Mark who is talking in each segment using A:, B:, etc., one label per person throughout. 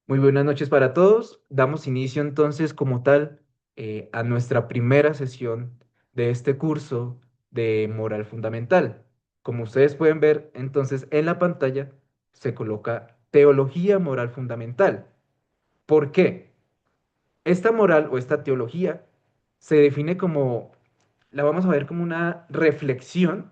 A: Muy buenas noches para todos. Damos inicio entonces como tal a nuestra primera sesión de este curso de moral fundamental. Como ustedes pueden ver entonces en la pantalla se coloca teología moral fundamental. ¿Por qué? Esta moral o esta teología se define como, la vamos a ver como una reflexión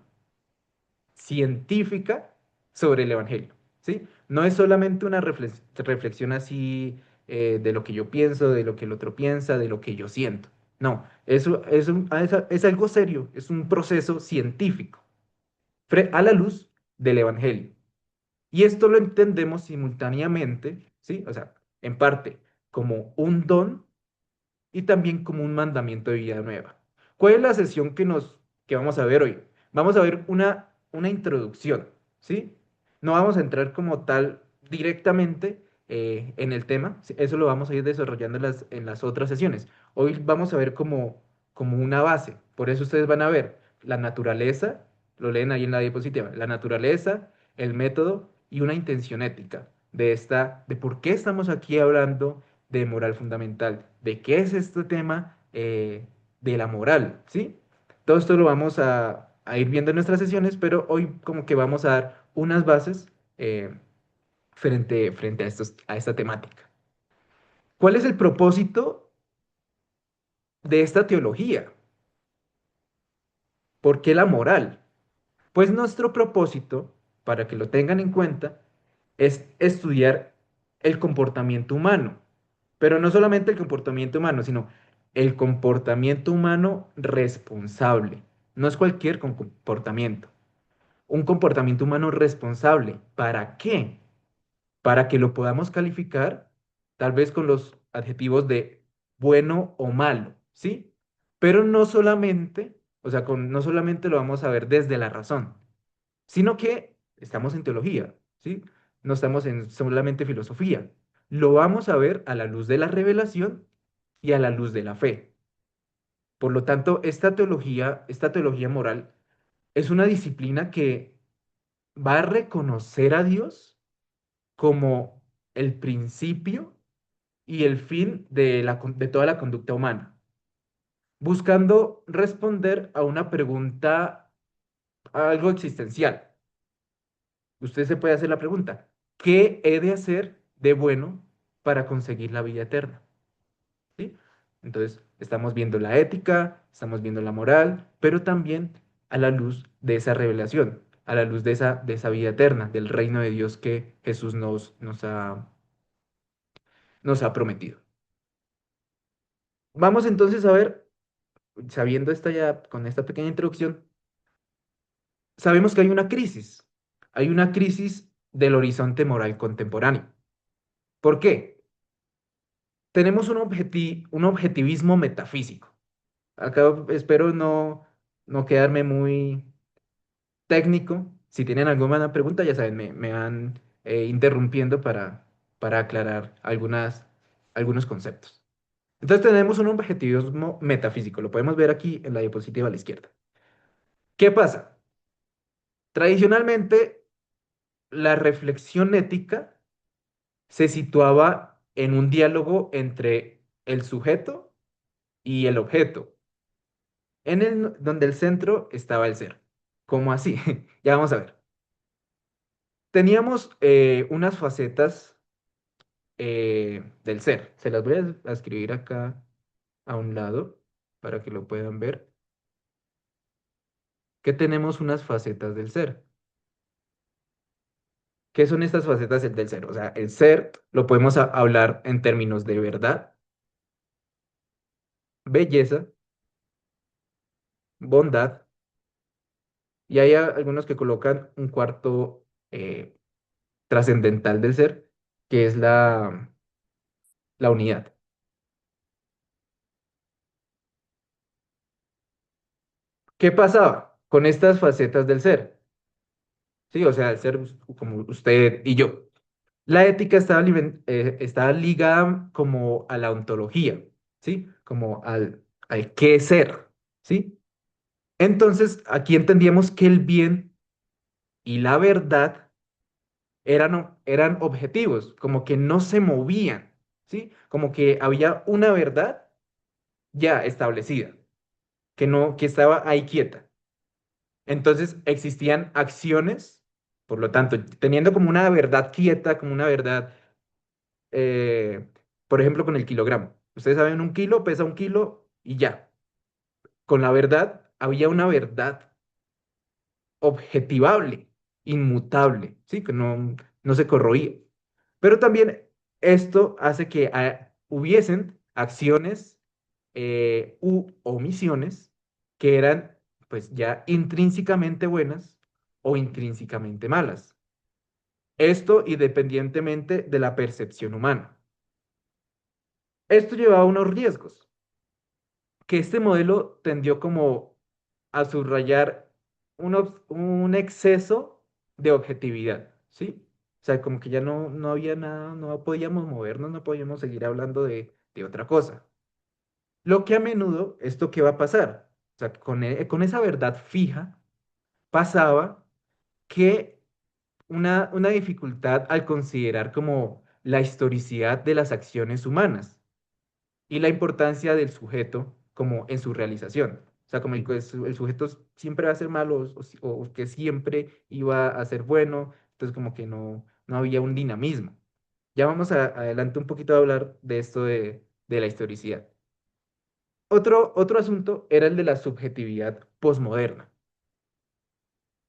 A: científica sobre el Evangelio, ¿sí? No es solamente una reflexión así de lo que yo pienso, de lo que el otro piensa, de lo que yo siento. No, eso es algo serio, es un proceso científico a la luz del Evangelio. Y esto lo entendemos simultáneamente, ¿sí? O sea, en parte como un don y también como un mandamiento de vida nueva. ¿Cuál es la sesión que vamos a ver hoy? Vamos a ver una introducción, ¿sí? No vamos a entrar como tal directamente en el tema, ¿sí? Eso lo vamos a ir desarrollando en las otras sesiones. Hoy vamos a ver como una base, por eso ustedes van a ver la naturaleza, lo leen ahí en la diapositiva, la naturaleza, el método y una intención ética de por qué estamos aquí hablando de moral fundamental, de qué es este tema de la moral, ¿sí? Todo esto lo vamos a ir viendo en nuestras sesiones, pero hoy como que vamos a dar unas bases frente a esta temática. ¿Cuál es el propósito de esta teología? ¿Por qué la moral? Pues nuestro propósito, para que lo tengan en cuenta, es estudiar el comportamiento humano, pero no solamente el comportamiento humano, sino el comportamiento humano responsable. No es cualquier comportamiento, un comportamiento humano responsable. ¿Para qué? Para que lo podamos calificar tal vez con los adjetivos de bueno o malo, ¿sí? Pero no solamente, o sea, no solamente lo vamos a ver desde la razón, sino que estamos en teología, ¿sí? No estamos en solamente filosofía. Lo vamos a ver a la luz de la revelación y a la luz de la fe. Por lo tanto, esta teología moral es una disciplina que va a reconocer a Dios como el principio y el fin de toda la conducta humana, buscando responder a una pregunta, a algo existencial. Usted se puede hacer la pregunta, ¿qué he de hacer de bueno para conseguir la vida eterna? ¿Sí? Entonces, estamos viendo la ética, estamos viendo la moral, pero también a la luz de esa revelación, a la luz de esa vida eterna, del reino de Dios que Jesús nos ha prometido. Vamos entonces a ver, sabiendo con esta pequeña introducción, sabemos que hay una crisis del horizonte moral contemporáneo. ¿Por qué? Tenemos un objetivismo metafísico. Acá espero no quedarme muy técnico. Si tienen alguna pregunta, ya saben, me van interrumpiendo para aclarar algunos conceptos. Entonces tenemos un objetivismo metafísico. Lo podemos ver aquí en la diapositiva a la izquierda. ¿Qué pasa? Tradicionalmente, la reflexión ética se situaba en un diálogo entre el sujeto y el objeto, donde el centro estaba el ser. ¿Cómo así? Ya vamos a ver. Teníamos unas facetas del ser. Se las voy a escribir acá a un lado para que lo puedan ver. Que tenemos unas facetas del ser. ¿Qué son estas facetas del ser? O sea, el ser lo podemos hablar en términos de verdad, belleza, bondad, y hay algunos que colocan un cuarto trascendental del ser, que es la unidad. ¿Qué pasaba con estas facetas del ser? Sí, o sea, el ser como usted y yo. La ética estaba ligada como a la ontología, ¿sí? Como al qué ser, ¿sí? Entonces, aquí entendíamos que el bien y la verdad eran objetivos, como que no se movían, ¿sí? Como que había una verdad ya establecida, que no, que estaba ahí quieta. Entonces existían acciones, por lo tanto, teniendo como una verdad quieta, como una verdad, eh, por ejemplo, con el kilogramo. Ustedes saben, un kilo pesa un kilo y ya. Con la verdad, había una verdad objetivable, inmutable, ¿sí? Que no se corroía. Pero también esto hace que hubiesen acciones u omisiones que eran pues ya intrínsecamente buenas o intrínsecamente malas. Esto independientemente de la percepción humana. Esto llevaba a unos riesgos, que este modelo tendió como a subrayar un exceso de objetividad, ¿sí? O sea, como que ya no había nada, no podíamos movernos, no podíamos seguir hablando de otra cosa. Lo que a menudo, ¿esto qué va a pasar? O sea, con esa verdad fija, pasaba que una dificultad al considerar como la historicidad de las acciones humanas y la importancia del sujeto como en su realización. O sea, como el sujeto siempre va a ser malo o que siempre iba a ser bueno, entonces como que no había un dinamismo. Ya vamos adelante un poquito a hablar de esto de la historicidad. Otro asunto era el de la subjetividad posmoderna.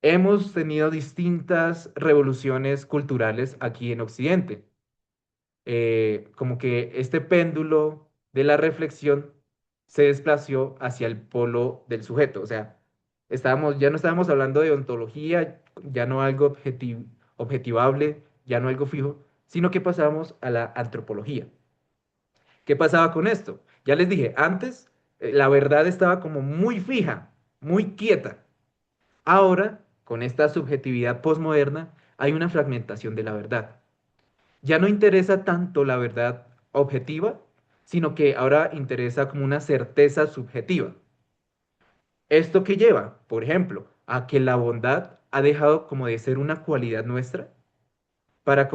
A: Hemos tenido distintas revoluciones culturales aquí en Occidente, como que este péndulo de la reflexión se desplació hacia el polo del sujeto. O sea, ya no estábamos hablando de ontología, ya no algo objetivable, ya no algo fijo, sino que pasamos a la antropología. ¿Qué pasaba con esto? Ya les dije, antes la verdad estaba como muy fija, muy quieta. Ahora, con esta subjetividad posmoderna, hay una fragmentación de la verdad. Ya no interesa tanto la verdad objetiva, sino que ahora interesa como una certeza subjetiva. ¿Esto qué lleva? Por ejemplo, a que la bondad ha dejado como de ser una cualidad nuestra para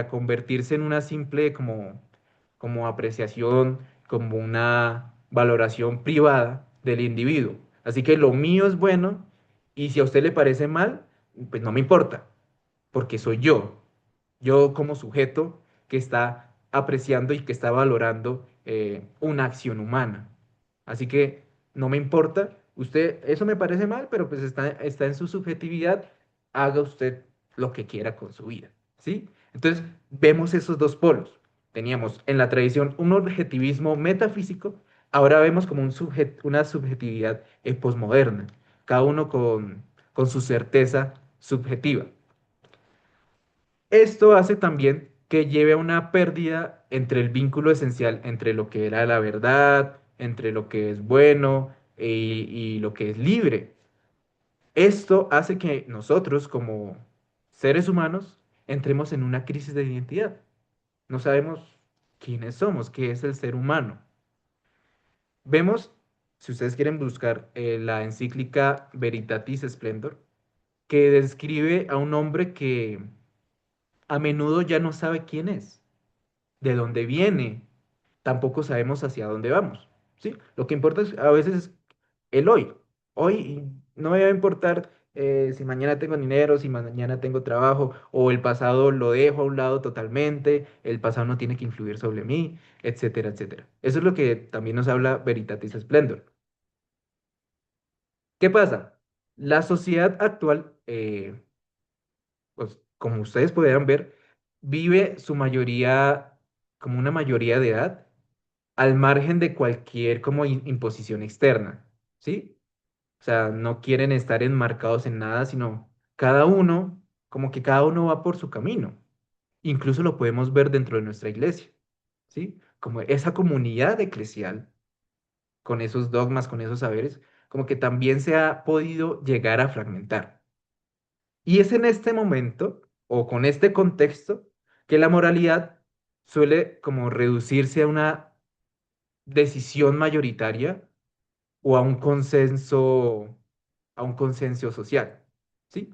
A: convertirse en una simple como apreciación, como una valoración privada del individuo. Así que lo mío es bueno y si a usted le parece mal, pues no me importa, porque soy yo como sujeto que está apreciando y que está valorando una acción humana. Así que no me importa, usted, eso me parece mal, pero pues está en su subjetividad, haga usted lo que quiera con su vida, ¿sí? Entonces, vemos esos dos polos. Teníamos en la tradición un objetivismo metafísico, ahora vemos como una subjetividad posmoderna, cada uno con su certeza subjetiva. Esto hace también que lleve a una pérdida entre el vínculo esencial entre lo que era la verdad, entre lo que es bueno y lo que es libre. Esto hace que nosotros como seres humanos entremos en una crisis de identidad. No sabemos quiénes somos, qué es el ser humano. Vemos, si ustedes quieren buscar la encíclica Veritatis Splendor, que describe a un hombre que a menudo ya no sabe quién es, de dónde viene, tampoco sabemos hacia dónde vamos, ¿sí? Lo que importa a veces es el hoy. Hoy no me va a importar si mañana tengo dinero, si mañana tengo trabajo, o el pasado lo dejo a un lado totalmente, el pasado no tiene que influir sobre mí, etcétera, etcétera. Eso es lo que también nos habla Veritatis Splendor. ¿Qué pasa? La sociedad actual, pues como ustedes podrán ver, vive su mayoría como una mayoría de edad al margen de cualquier como imposición externa, ¿sí? O sea, no quieren estar enmarcados en nada, sino cada uno, como que cada uno va por su camino. Incluso lo podemos ver dentro de nuestra iglesia, ¿sí? Como esa comunidad eclesial, con esos dogmas, con esos saberes, como que también se ha podido llegar a fragmentar. Y es en este momento, o con este contexto, que la moralidad suele como reducirse a una decisión mayoritaria o a un consenso social, ¿sí?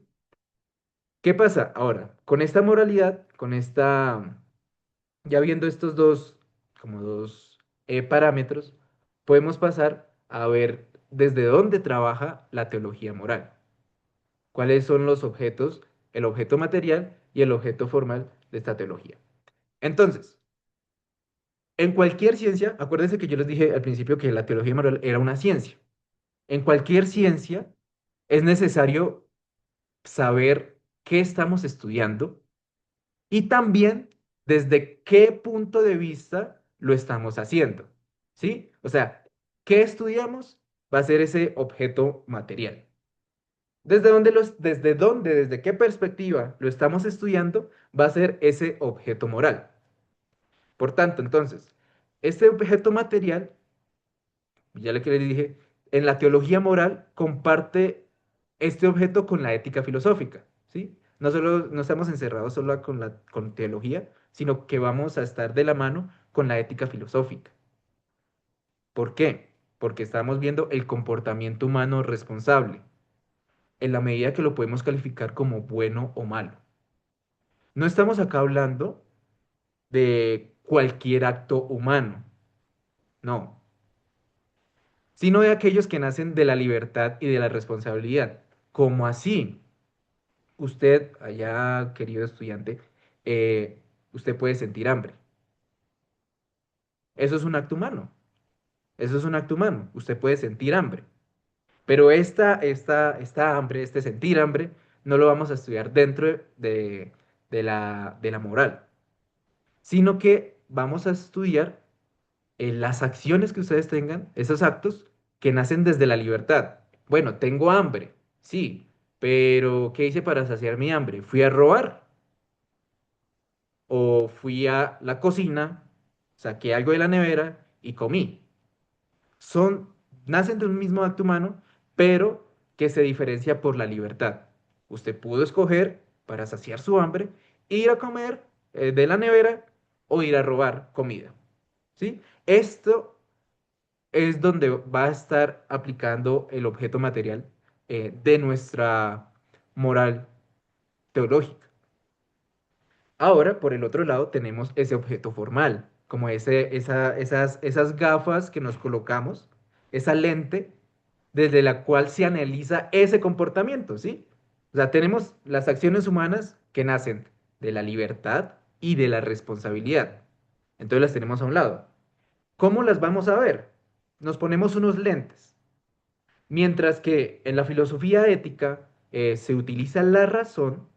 A: ¿Qué pasa ahora? Con esta moralidad, con esta, ya viendo estos dos, como dos parámetros, podemos pasar a ver desde dónde trabaja la teología moral. ¿Cuáles son los objetos, el objeto material y el objeto formal de esta teología? Entonces, en cualquier ciencia, acuérdense que yo les dije al principio que la teología moral era una ciencia. En cualquier ciencia es necesario saber qué estamos estudiando y también desde qué punto de vista lo estamos haciendo. ¿Sí? O sea, ¿qué estudiamos? Va a ser ese objeto material. Desde qué perspectiva lo estamos estudiando, va a ser ese objeto moral. Por tanto, entonces, este objeto material, ya le que le dije, en la teología moral comparte este objeto con la ética filosófica, ¿sí? No solo no estamos encerrados solo con teología, sino que vamos a estar de la mano con la ética filosófica. ¿Por qué? Porque estamos viendo el comportamiento humano responsable, en la medida que lo podemos calificar como bueno o malo. No estamos acá hablando de cualquier acto humano, no, sino de aquellos que nacen de la libertad y de la responsabilidad. ¿Cómo así? Usted, allá, querido estudiante, usted puede sentir hambre. Eso es un acto humano. Eso es un acto humano. Usted puede sentir hambre. Pero esta hambre, este sentir hambre, no lo vamos a estudiar dentro de la moral, sino que vamos a estudiar las acciones que ustedes tengan, esos actos que nacen desde la libertad. Bueno, tengo hambre, sí, pero ¿qué hice para saciar mi hambre? ¿Fui a robar? ¿O fui a la cocina, saqué algo de la nevera y comí? Son, nacen de un mismo acto humano, pero que se diferencia por la libertad. Usted pudo escoger para saciar su hambre, ir a comer de la nevera o ir a robar comida, ¿sí? Esto es donde va a estar aplicando el objeto material de nuestra moral teológica. Ahora, por el otro lado, tenemos ese objeto formal, como esas gafas que nos colocamos, esa lente desde la cual se analiza ese comportamiento, ¿sí? O sea, tenemos las acciones humanas que nacen de la libertad y de la responsabilidad. Entonces las tenemos a un lado. ¿Cómo las vamos a ver? Nos ponemos unos lentes. Mientras que en la filosofía ética se utiliza la razón,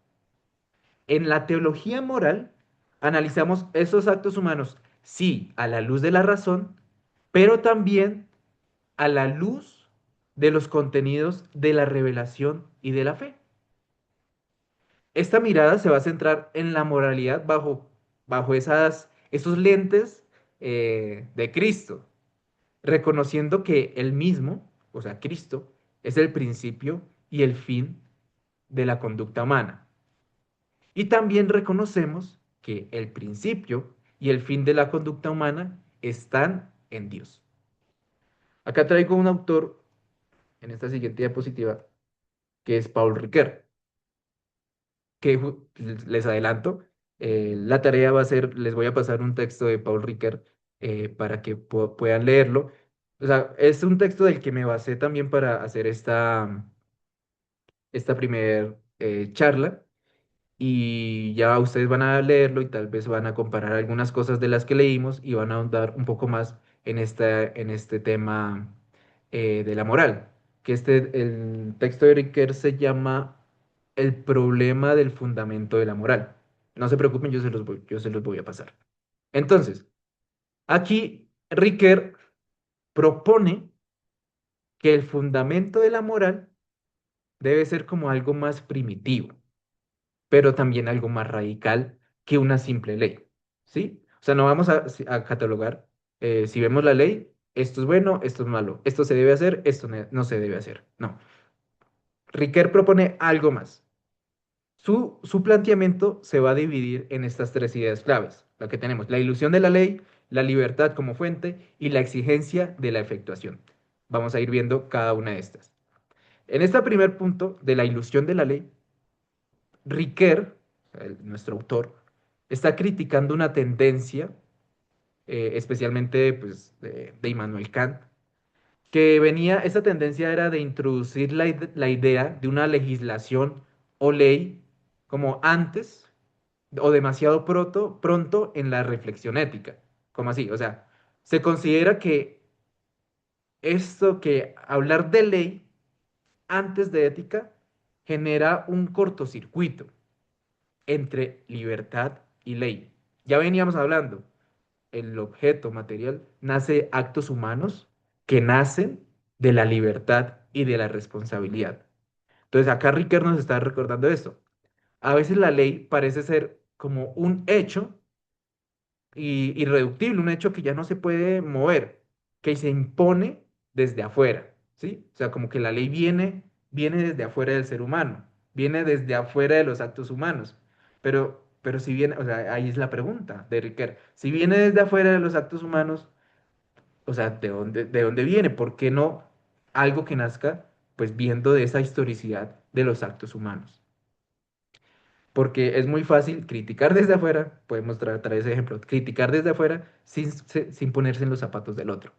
A: en la teología moral analizamos esos actos humanos, sí, a la luz de la razón, pero también a la luz de los contenidos de la revelación y de la fe. Esta mirada se va a centrar en la moralidad bajo esos lentes de Cristo, reconociendo que Él mismo, o sea, Cristo, es el principio y el fin de la conducta humana. Y también reconocemos que el principio y el fin de la conducta humana están en Dios. Acá traigo un autor en esta siguiente diapositiva que es Paul Ricoeur, que les adelanto, la tarea va a ser, les voy a pasar un texto de Paul Ricoeur para que puedan leerlo. O sea, es un texto del que me basé también para hacer esta primer charla y ya ustedes van a leerlo y tal vez van a comparar algunas cosas de las que leímos y van a ahondar un poco más en este tema de la moral, que el texto de Ricoeur se llama El problema del fundamento de la moral. No se preocupen, yo se los voy a pasar. Entonces, aquí Ricoeur propone que el fundamento de la moral debe ser como algo más primitivo, pero también algo más radical que una simple ley, ¿sí? O sea, no vamos a catalogar, si vemos la ley, esto es bueno, esto es malo, esto se debe hacer, esto no se debe hacer. No. Riquet propone algo más. Su planteamiento se va a dividir en estas tres ideas claves, la que tenemos, la ilusión de la ley, la libertad como fuente y la exigencia de la efectuación. Vamos a ir viendo cada una de estas. En este primer punto de la ilusión de la ley, Riquet, nuestro autor, está criticando una tendencia, especialmente pues, de Immanuel Kant, que venía, esa tendencia era de introducir la idea de una legislación o ley como antes o demasiado pronto en la reflexión ética. ¿Cómo así? O sea, se considera que esto que hablar de ley antes de ética genera un cortocircuito entre libertad y ley. Ya veníamos hablando, el objeto material nace de actos humanos que nacen de la libertad y de la responsabilidad. Entonces acá Ricker nos está recordando esto. A veces la ley parece ser como un hecho irreductible, un hecho que ya no se puede mover, que se impone desde afuera, ¿sí? O sea, como que la ley viene desde afuera del ser humano, viene desde afuera de los actos humanos. Pero si viene, o sea, ahí es la pregunta de Riquet. Si viene desde afuera de los actos humanos, o sea, de dónde viene? ¿Por qué no algo que nazca, pues viendo de esa historicidad de los actos humanos? Porque es muy fácil criticar desde afuera, podemos traer ese ejemplo, criticar desde afuera sin ponerse en los zapatos del otro.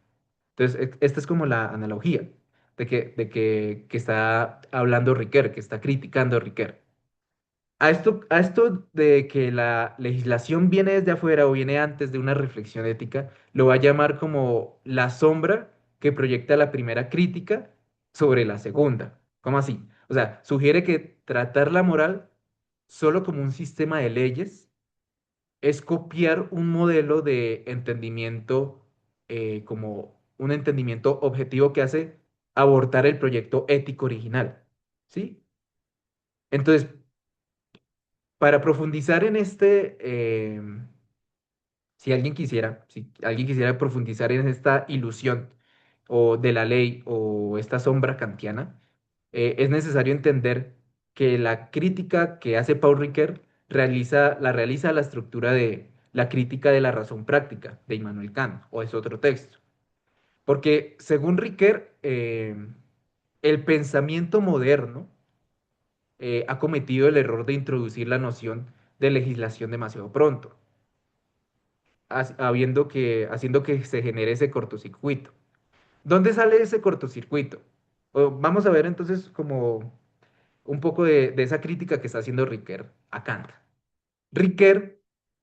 A: Entonces, esta es como la analogía que está hablando Riquet, que está criticando Riquet. A esto de que la legislación viene desde afuera o viene antes de una reflexión ética, lo va a llamar como la sombra que proyecta la primera crítica sobre la segunda. ¿Cómo así? O sea, sugiere que tratar la moral solo como un sistema de leyes es copiar un modelo de entendimiento como un entendimiento objetivo que hace abortar el proyecto ético original. ¿Sí? Entonces, para profundizar en si alguien quisiera profundizar en esta ilusión o de la ley o esta sombra kantiana, es necesario entender que la crítica que hace Paul Ricoeur realiza la estructura de la crítica de la razón práctica de Immanuel Kant, o es otro texto. Porque según Ricoeur, el pensamiento moderno ha cometido el error de introducir la noción de legislación demasiado pronto, haciendo que se genere ese cortocircuito. ¿Dónde sale ese cortocircuito? Vamos a ver entonces como un poco de esa crítica que está haciendo Ricoeur a Kant. Ricoeur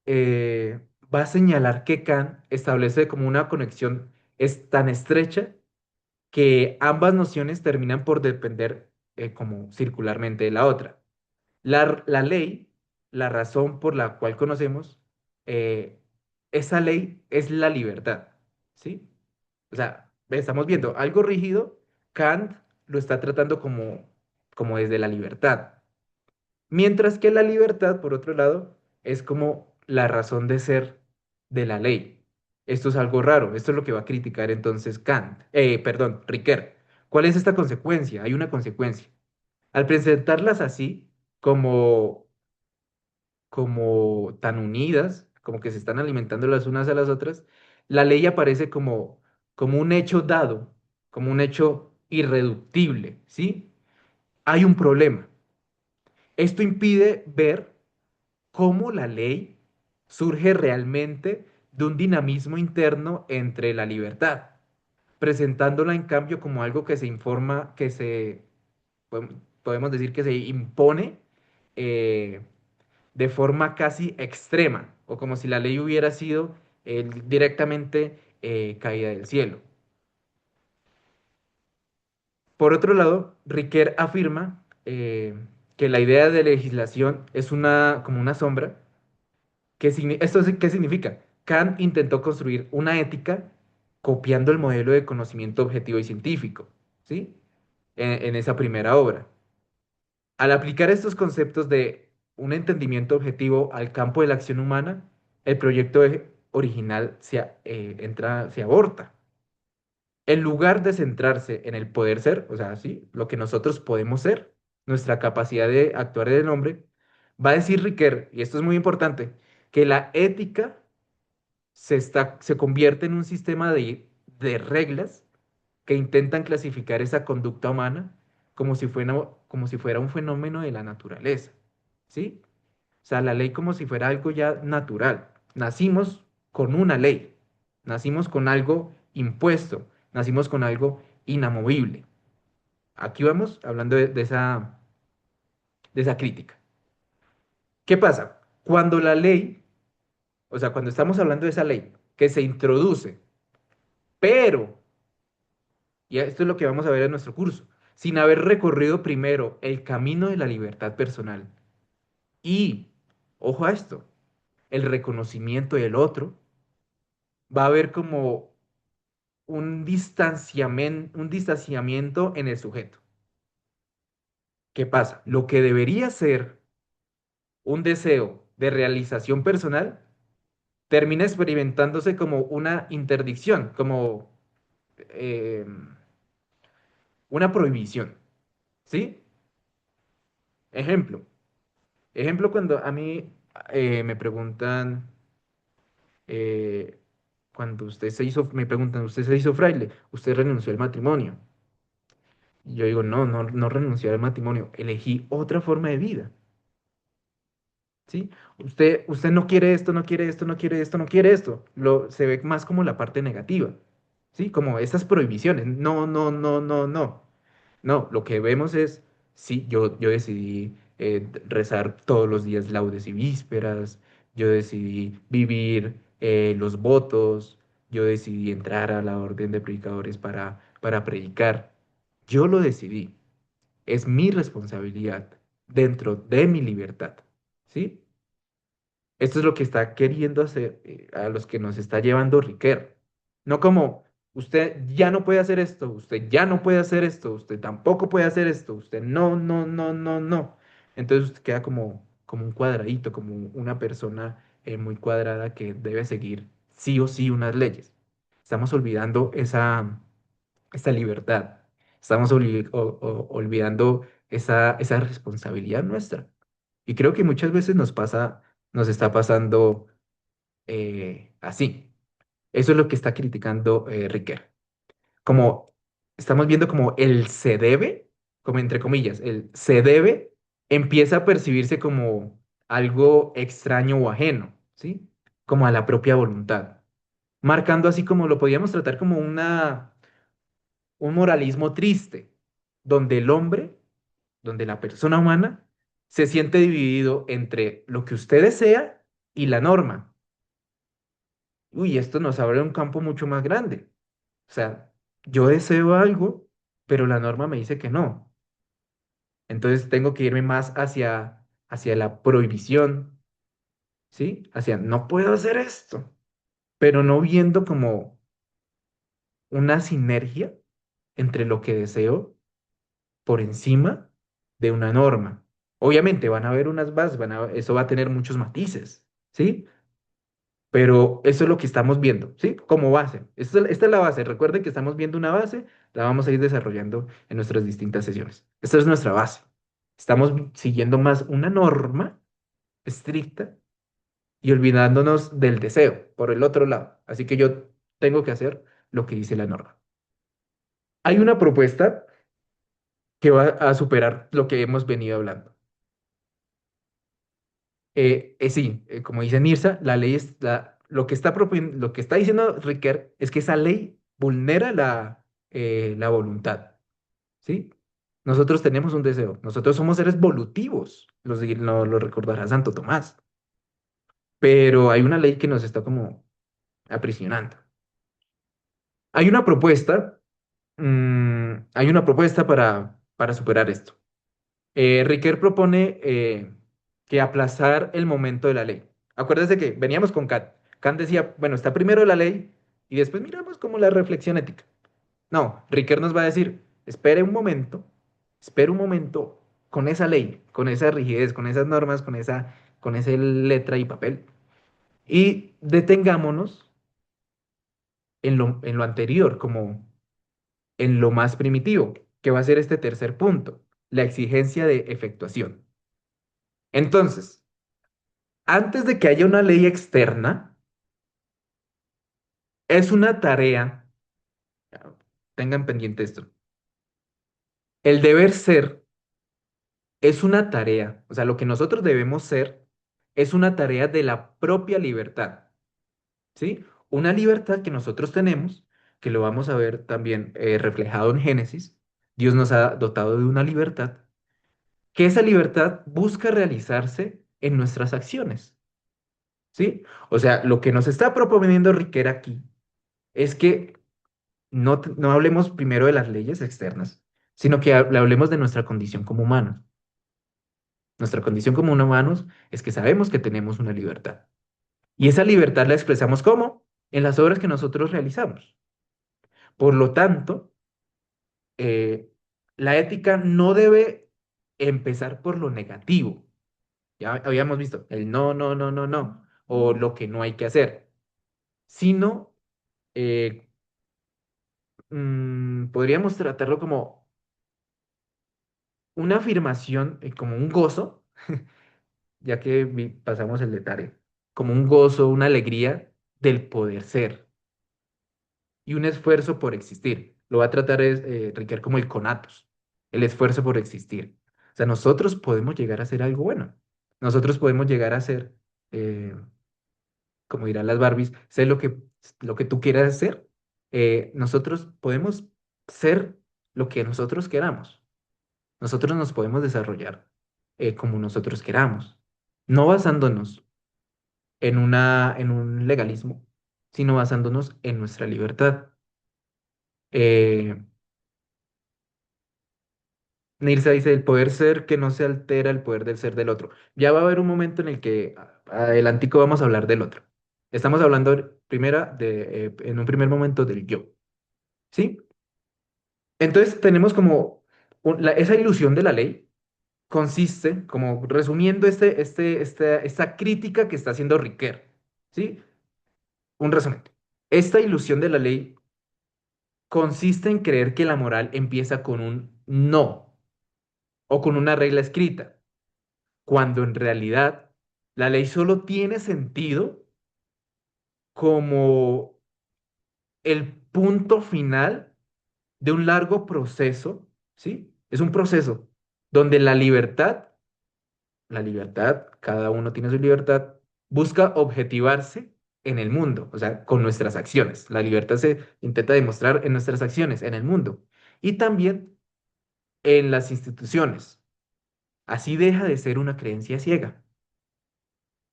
A: va a señalar que Kant establece como una conexión es tan estrecha que ambas nociones terminan por depender como circularmente de la otra. La ley, la razón por la cual conocemos, eh, esa ley es la libertad, ¿sí? O sea, estamos viendo algo rígido, Kant lo está tratando como desde la libertad. Mientras que la libertad, por otro lado, es como la razón de ser de la ley. Esto es algo raro, esto es lo que va a criticar entonces Ricoeur. ¿Cuál es esta consecuencia? Hay una consecuencia. Al presentarlas así, como, como tan unidas, como que se están alimentando las unas a las otras, la ley aparece como un hecho dado, como un hecho irreductible, ¿sí? Hay un problema. Esto impide ver cómo la ley surge realmente de un dinamismo interno entre la libertad, presentándola en cambio como algo que se informa, podemos decir que se impone eh, de forma casi extrema, o como si la ley hubiera sido directamente caída del cielo. Por otro lado, Riquet afirma que la idea de legislación es como una sombra. ¿Qué significa? Kant intentó construir una ética copiando el modelo de conocimiento objetivo y científico, ¿sí? En esa primera obra. Al aplicar estos conceptos de un entendimiento objetivo al campo de la acción humana, el proyecto original se aborta. En lugar de centrarse en el poder ser, o sea, sí, lo que nosotros podemos ser, nuestra capacidad de actuar en el hombre, va a decir Riquet, y esto es muy importante, que la ética se convierte en un sistema de reglas que intentan clasificar esa conducta humana como si fuera un fenómeno de la naturaleza. ¿sí? O sea, la ley como si fuera algo ya natural. Nacimos con una ley, nacimos con algo impuesto, nacimos con algo inamovible. Aquí vamos hablando de esa crítica. ¿Qué pasa? Cuando la ley, o sea, cuando estamos hablando de esa ley que se introduce, pero, y esto es lo que vamos a ver en nuestro curso, sin haber recorrido primero el camino de la libertad personal y, ojo a esto, el reconocimiento del otro, va a haber como un distanciamiento en el sujeto. ¿Qué pasa? Lo que debería ser un deseo de realización personal termina experimentándose como una interdicción, como eh, una prohibición, ¿sí? Ejemplo, ejemplo cuando a mí me preguntan, eh, cuando me preguntan, ¿usted se hizo fraile? ¿Usted renunció al matrimonio? Y yo digo, no, no, no renuncié al matrimonio, elegí otra forma de vida. ¿Sí? Usted no quiere esto, no quiere esto, no quiere esto, no quiere esto. Se ve más como la parte negativa, ¿sí? Como estas prohibiciones. No, no, no, no, no. No, lo que vemos es, sí, yo decidí rezar todos los días laudes y vísperas, yo decidí vivir los votos, yo decidí entrar a la orden de predicadores para predicar. Yo lo decidí. Es mi responsabilidad dentro de mi libertad, ¿sí? Esto es lo que está queriendo hacer a los que nos está llevando Riquer. No como usted ya no puede hacer esto, usted ya no puede hacer esto, usted tampoco puede hacer esto, usted no, no, no, no, no. Entonces usted queda como un cuadradito, como una persona muy cuadrada que debe seguir sí o sí unas leyes. Estamos olvidando esa libertad. Estamos olvidando esa responsabilidad nuestra. Y creo que muchas veces nos está pasando así. Eso es lo que está criticando Riquer. Como estamos viendo como el se debe, como entre comillas, el se debe empieza a percibirse como algo extraño o ajeno, ¿sí? Como a la propia voluntad. Marcando así como lo podíamos tratar como un moralismo triste, donde el hombre, donde la persona humana se siente dividido entre lo que usted desea y la norma. Uy, esto nos abre un campo mucho más grande. O sea, yo deseo algo, pero la norma me dice que no. Entonces tengo que irme más hacia la prohibición, ¿sí? Hacia no puedo hacer esto, pero no viendo como una sinergia entre lo que deseo por encima de una norma. Obviamente van a haber unas bases, eso va a tener muchos matices, ¿sí? Pero eso es lo que estamos viendo, ¿sí? Como base. Esta es la base. Recuerden que estamos viendo una base, la vamos a ir desarrollando en nuestras distintas sesiones. Esta es nuestra base. Estamos siguiendo más una norma estricta y olvidándonos del deseo por el otro lado. Así que yo tengo que hacer lo que dice la norma. Hay una propuesta que va a superar lo que hemos venido hablando. Sí, como dice Nirsa, la ley lo que está diciendo Riquer es que esa ley vulnera la voluntad, ¿sí? Nosotros tenemos un deseo, nosotros somos seres volutivos, lo recordará Santo Tomás, pero hay una ley que nos está como aprisionando. Hay una propuesta, hay una propuesta para superar esto. Riquer propone que aplazar el momento de la ley. Acuérdese que veníamos con Kant. Kant decía, bueno, está primero la ley y después miramos como la reflexión ética. No, Riquer nos va a decir, espere un momento con esa ley, con esa rigidez, con esas normas, con esa letra y papel y detengámonos en lo anterior, como en lo más primitivo, que va a ser este tercer punto, la exigencia de efectuación. Entonces, antes de que haya una ley externa, es una tarea, tengan pendiente esto, el deber ser es una tarea, o sea, lo que nosotros debemos ser es una tarea de la propia libertad, ¿sí? Una libertad que nosotros tenemos, que lo vamos a ver también reflejado en Génesis. Dios nos ha dotado de una libertad, que esa libertad busca realizarse en nuestras acciones, ¿sí? O sea, lo que nos está proponiendo Riquer aquí es que no hablemos primero de las leyes externas, sino que hablemos de nuestra condición como humanos. Nuestra condición como humanos es que sabemos que tenemos una libertad. Y esa libertad la expresamos ¿cómo? En las obras que nosotros realizamos. Por lo tanto, eh, la ética no debe empezar por lo negativo. Ya habíamos visto el no, no, no, no, no, o lo que no hay que hacer, sino eh, podríamos tratarlo como una afirmación, como un gozo, ya que pasamos el detalle, como un gozo, una alegría del poder ser y un esfuerzo por existir. Lo va a tratar es, Riquer como el conatos, el esfuerzo por existir. O sea, nosotros podemos llegar a hacer algo bueno. Nosotros podemos llegar a ser, eh, como dirán las Barbies, sé lo que tú quieras hacer. Nosotros podemos ser lo que nosotros queramos. Nosotros nos podemos desarrollar como nosotros queramos, no basándonos en un legalismo, sino basándonos en nuestra libertad. Eh, Nilsa dice, el poder ser que no se altera el poder del ser del otro. Ya va a haber un momento en el que adelantico vamos a hablar del otro. Estamos hablando en un primer momento del yo, ¿sí? Entonces tenemos como esa ilusión de la ley consiste, como resumiendo esta crítica que está haciendo Riquet, ¿sí? Un resumen. Esta ilusión de la ley consiste en creer que la moral empieza con un no o con una regla escrita, cuando en realidad la ley solo tiene sentido como el punto final de un largo proceso, ¿sí? Es un proceso donde la libertad, cada uno tiene su libertad, busca objetivarse en el mundo, o sea, con nuestras acciones. La libertad se intenta demostrar en nuestras acciones, en el mundo, y también en las instituciones. Así deja de ser una creencia ciega,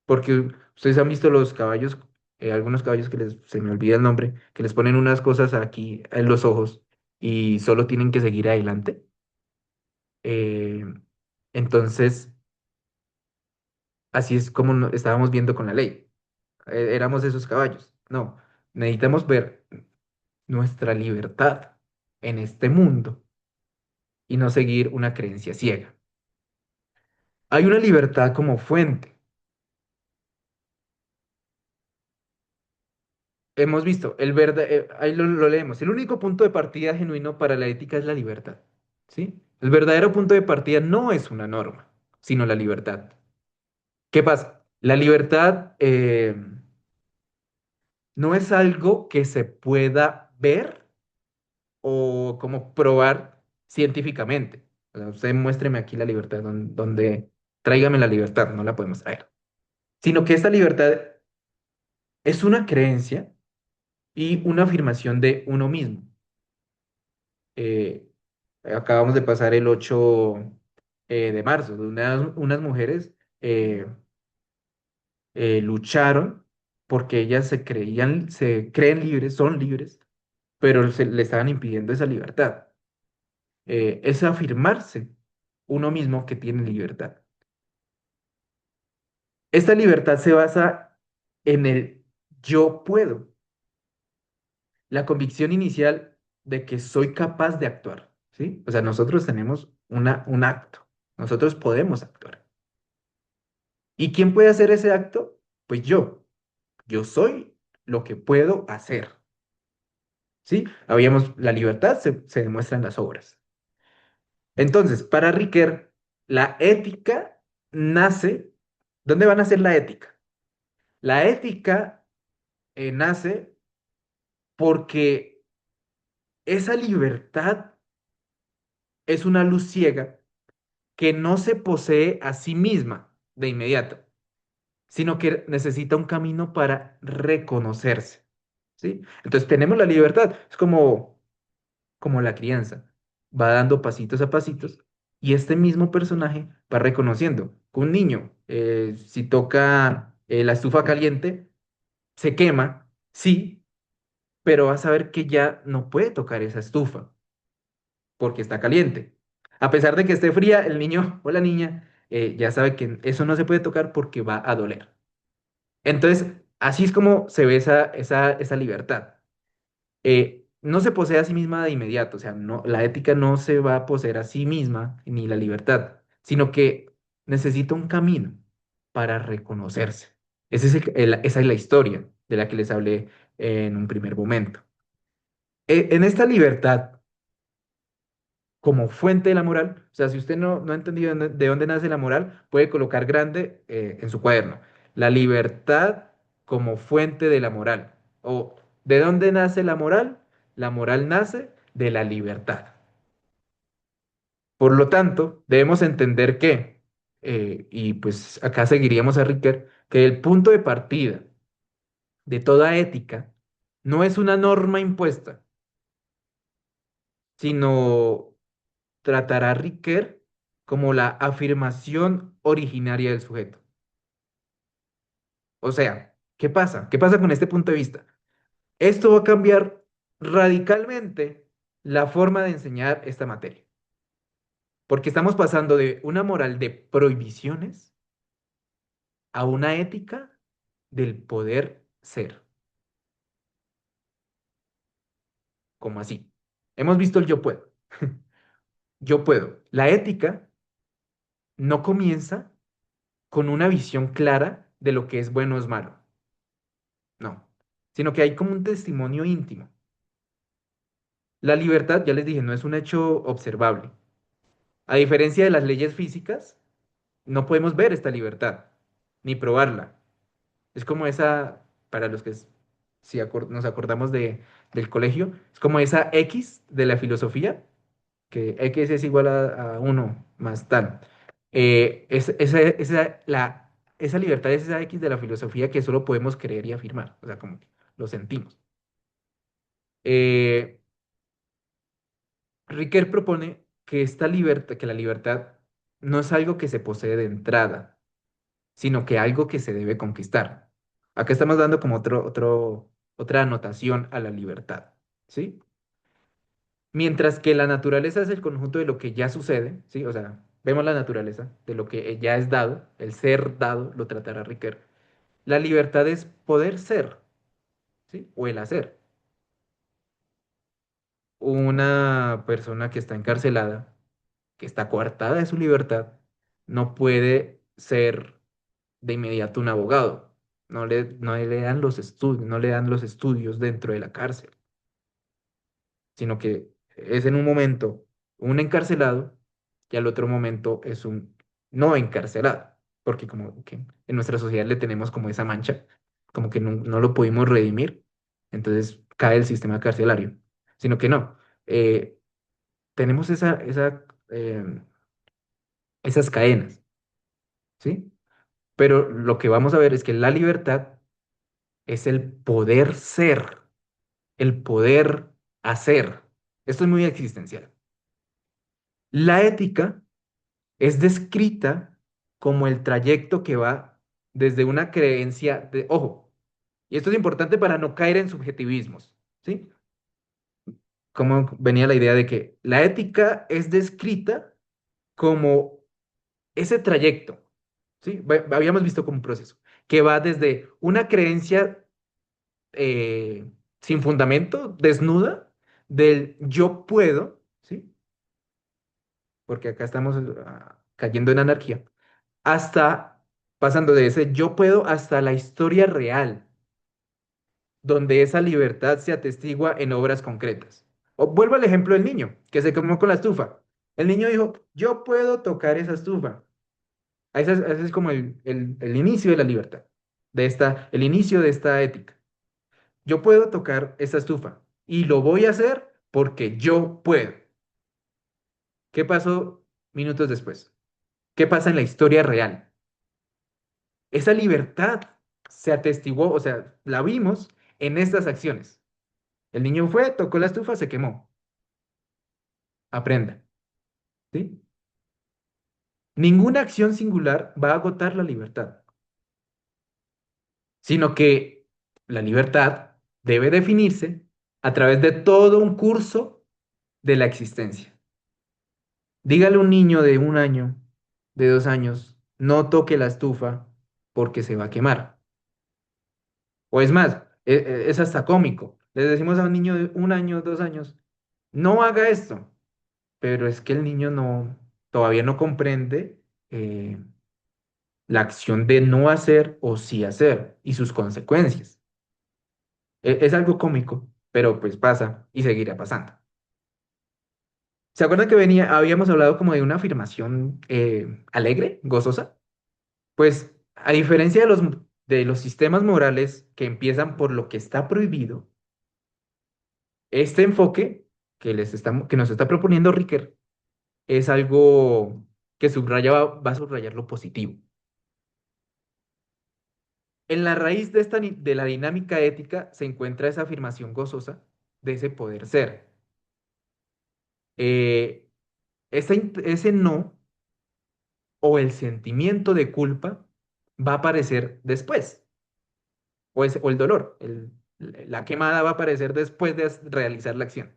A: porque ustedes han visto los caballos, algunos caballos se me olvida el nombre, que les ponen unas cosas aquí en los ojos y solo tienen que seguir adelante. Eh, entonces, así es como estábamos viendo con la ley. Éramos esos caballos. No, necesitamos ver nuestra libertad en este mundo y no seguir una creencia ciega. Hay una libertad como fuente. Hemos visto, ahí lo leemos, el único punto de partida genuino para la ética es la libertad, ¿sí? El verdadero punto de partida no es una norma, sino la libertad. ¿Qué pasa? La libertad no es algo que se pueda ver o como probar científicamente. O sea, usted muéstreme aquí la libertad, donde tráigame la libertad, no la podemos traer. Sino que esta libertad es una creencia y una afirmación de uno mismo. Eh, Acabamos de pasar el 8 de marzo, donde unas mujeres lucharon porque ellas se creen libres, son libres, pero le estaban impidiendo esa libertad. Es afirmarse uno mismo que tiene libertad. Esta libertad se basa en el yo puedo, la convicción inicial de que soy capaz de actuar, ¿sí? O sea, nosotros tenemos un acto, nosotros podemos actuar. ¿Y quién puede hacer ese acto? Pues yo soy lo que puedo hacer, ¿sí? La libertad se demuestra en las obras. Entonces, para Riquet, la ética nace, ¿dónde va a nacer la ética? La ética nace porque esa libertad es una luz ciega que no se posee a sí misma de inmediato, sino que necesita un camino para reconocerse, ¿sí? Entonces tenemos la libertad, es como la crianza, va dando pasitos a pasitos y este mismo personaje va reconociendo que un niño, si toca la estufa caliente, se quema, sí, pero va a saber que ya no puede tocar esa estufa porque está caliente. A pesar de que esté fría, el niño o la niña ya sabe que eso no se puede tocar porque va a doler. Entonces, así es como se ve esa libertad. No se posee a sí misma de inmediato, o sea, no, la ética no se va a poseer a sí misma ni la libertad, sino que necesita un camino para reconocerse. Esa es la historia de la que les hablé en un primer momento. En esta libertad como fuente de la moral. O sea, si usted no ha entendido de dónde nace la moral, puede colocar grande en su cuaderno. La libertad como fuente de la moral. O ¿de dónde nace la moral? La moral nace de la libertad. Por lo tanto, debemos entender que, y pues acá seguiríamos a Ricker, que el punto de partida de toda ética no es una norma impuesta, sino tratará a Riquet como la afirmación originaria del sujeto. O sea, ¿qué pasa? ¿Qué pasa con este punto de vista? Esto va a cambiar radicalmente la forma de enseñar esta materia, porque estamos pasando de una moral de prohibiciones a una ética del poder ser. ¿Cómo así? Hemos visto el yo puedo. Yo puedo. La ética no comienza con una visión clara de lo que es bueno o es malo. No, sino que hay como un testimonio íntimo. La libertad, ya les dije, no es un hecho observable. A diferencia de las leyes físicas, no podemos ver esta libertad, ni probarla. Es como esa, para los que si nos acordamos del colegio, es como esa X de la filosofía, que X es igual a uno más tal. Esa libertad es esa X de la filosofía que solo podemos creer y afirmar, o sea, como que lo sentimos. Eh, Riquet propone que esta libertad, que la libertad no es algo que se posee de entrada, sino que algo que se debe conquistar. Acá estamos dando como otra anotación a la libertad, ¿sí? Mientras que la naturaleza es el conjunto de lo que ya sucede, ¿sí? O sea, vemos la naturaleza de lo que ya es dado, el ser dado, lo tratará Riquet. La libertad es poder ser, ¿sí? O el hacer. Una persona que está encarcelada que está coartada de su libertad, no puede ser de inmediato un abogado. No le dan los estudios, no le dan los estudios dentro de la cárcel, sino que es en un momento un encarcelado y al otro momento es un no encarcelado, porque como que en nuestra sociedad le tenemos como esa mancha, como que no lo pudimos redimir, entonces cae el sistema carcelario, sino que no. Tenemos esas cadenas, ¿sí? Pero lo que vamos a ver es que la libertad es el poder ser, el poder hacer. Esto es muy existencial. La ética es descrita como el trayecto que va desde una creencia de, ojo, y esto es importante para no caer en subjetivismos, ¿sí? Como venía la idea de que la ética es descrita como ese trayecto, ¿sí? Habíamos visto como un proceso que va desde una creencia eh, sin fundamento, desnuda, del yo puedo, ¿sí? Porque acá estamos cayendo en anarquía, hasta pasando de ese yo puedo hasta la historia real, donde esa libertad se atestigua en obras concretas. O vuelvo al ejemplo del niño, que se quemó con la estufa. El niño dijo, yo puedo tocar esa estufa. Ese es como el inicio de la libertad, el inicio de esta ética. Yo puedo tocar esta estufa y lo voy a hacer porque yo puedo. ¿Qué pasó minutos después? ¿Qué pasa en la historia real? Esa libertad se atestiguó, o sea, la vimos en estas acciones. El niño fue, tocó la estufa, se quemó. Aprenda, ¿sí? Ninguna acción singular va a agotar la libertad, sino que la libertad debe definirse a través de todo un curso de la existencia. Dígale a un niño de 1 año, de 2 años, no toque la estufa porque se va a quemar. O es más, es hasta cómico. Le decimos a un niño de 1 año, 2 años, no haga esto, pero es que el niño no, todavía no comprende la acción de no hacer o sí hacer y sus consecuencias. Es algo cómico, pero pues pasa y seguirá pasando. ¿Se acuerdan que habíamos hablado como de una afirmación alegre, gozosa? Pues a diferencia de los sistemas morales que empiezan por lo que está prohibido, este enfoque que nos está proponiendo Ricker es algo que va a subrayar lo positivo. En la raíz de la dinámica ética se encuentra esa afirmación gozosa de ese poder ser. Eh, ese no o el sentimiento de culpa va a aparecer después, o el dolor, la quemada va a aparecer después de realizar la acción.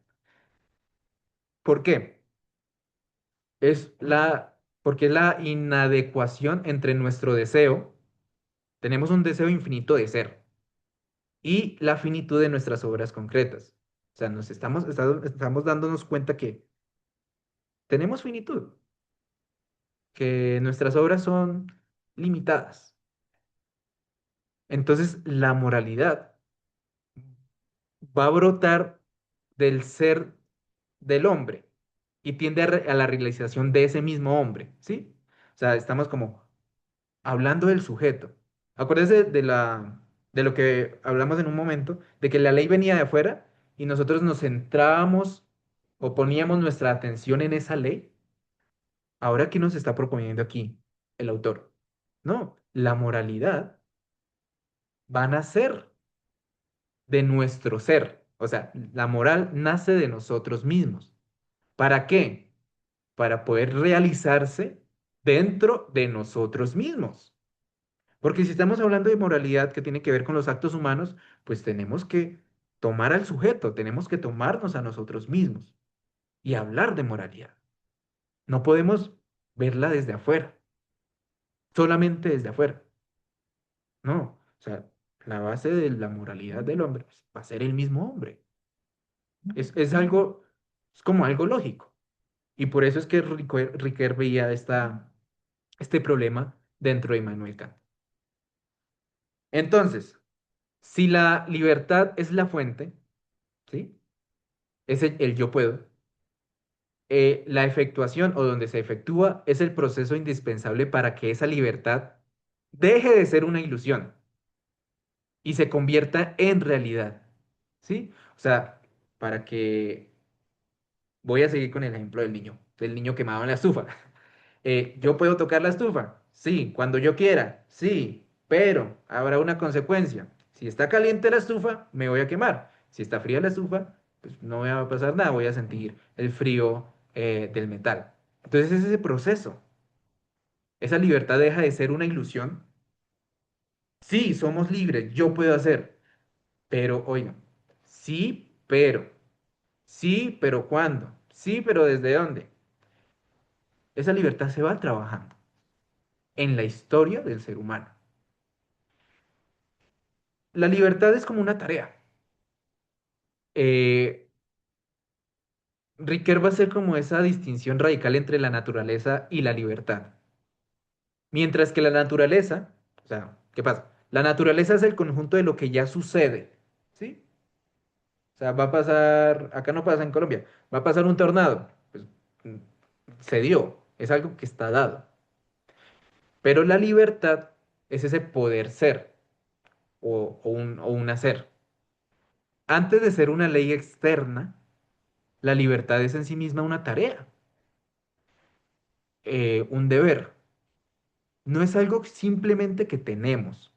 A: ¿Por qué? Porque es la inadecuación entre nuestro deseo, tenemos un deseo infinito de ser, y la finitud de nuestras obras concretas. O sea, estamos dándonos cuenta que tenemos finitud, que nuestras obras son limitadas. Entonces, la moralidad va a brotar del ser del hombre y tiende a la realización de ese mismo hombre, ¿sí? O sea, estamos como hablando del sujeto. Acuérdese de lo que hablamos en un momento, de que la ley venía de afuera y nosotros nos centrábamos o poníamos nuestra atención en esa ley. Ahora, ¿qué nos está proponiendo aquí el autor? No, la moralidad va a nacer de nuestro ser. O sea, la moral nace de nosotros mismos. ¿Para qué? Para poder realizarse dentro de nosotros mismos. Porque si estamos hablando de moralidad que tiene que ver con los actos humanos, pues tenemos que tomar al sujeto, tenemos que tomarnos a nosotros mismos y hablar de moralidad. No podemos verla desde afuera, solamente desde afuera. No, o sea, la base de la moralidad del hombre pues, va a ser el mismo hombre. Es algo, es como algo lógico. Y por eso es que Ricoeur veía este problema dentro de Immanuel Kant. Entonces, si la libertad es la fuente, ¿sí? Es el yo puedo. La efectuación o donde se efectúa es el proceso indispensable para que esa libertad deje de ser una ilusión y se convierta en realidad, ¿sí? O sea, para que voy a seguir con el ejemplo del niño quemado en la estufa. ¿Yo puedo tocar la estufa? Sí, cuando yo quiera, sí, pero habrá una consecuencia. Si está caliente la estufa, me voy a quemar. Si está fría la estufa, pues no me va a pasar nada, voy a sentir el frío del metal. Entonces es ese proceso. Esa libertad deja de ser una ilusión. Sí, somos libres, yo puedo hacer, pero oigan, sí, pero ¿cuándo? Sí, pero ¿desde dónde? Esa libertad se va trabajando en la historia del ser humano. La libertad es como una tarea. Eh, Riquet va a ser como esa distinción radical entre la naturaleza y la libertad. Mientras que la naturaleza, o sea, ¿qué pasa? La naturaleza es el conjunto de lo que ya sucede, ¿sí? O sea, va a pasar, acá no pasa en Colombia, va a pasar un tornado, pues mm, se dio, es algo que está dado. Pero la libertad es ese poder ser o un hacer. Antes de ser una ley externa, la libertad es en sí misma una tarea, un deber. no es algo simplemente que tenemos,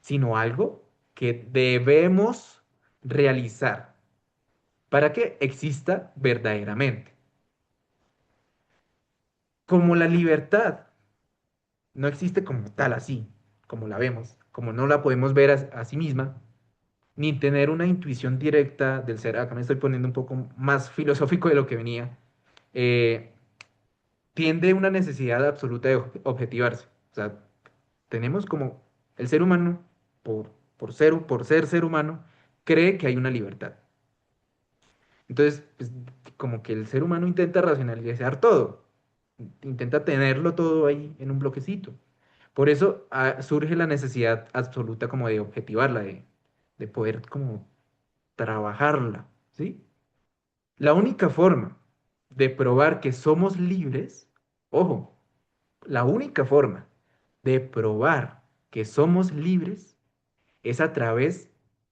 A: sino algo que debemos realizar para que exista verdaderamente. Como la libertad no existe como tal así, como la vemos, como no la podemos ver a sí misma, ni tener una intuición directa del ser. Acá me estoy poniendo un poco más filosófico de lo que venía. eh, Tiende una necesidad absoluta de objetivarse. O sea, tenemos como el ser humano, por ser ser humano, cree que hay una libertad. Entonces, pues, como que el ser humano intenta racionalizar todo, intenta tenerlo todo ahí en un bloquecito. Por eso surge la necesidad absoluta como de objetivarla, de poder como trabajarla, ¿sí? La única forma de probar que somos libres, ojo, la única forma de probar que somos libres es a través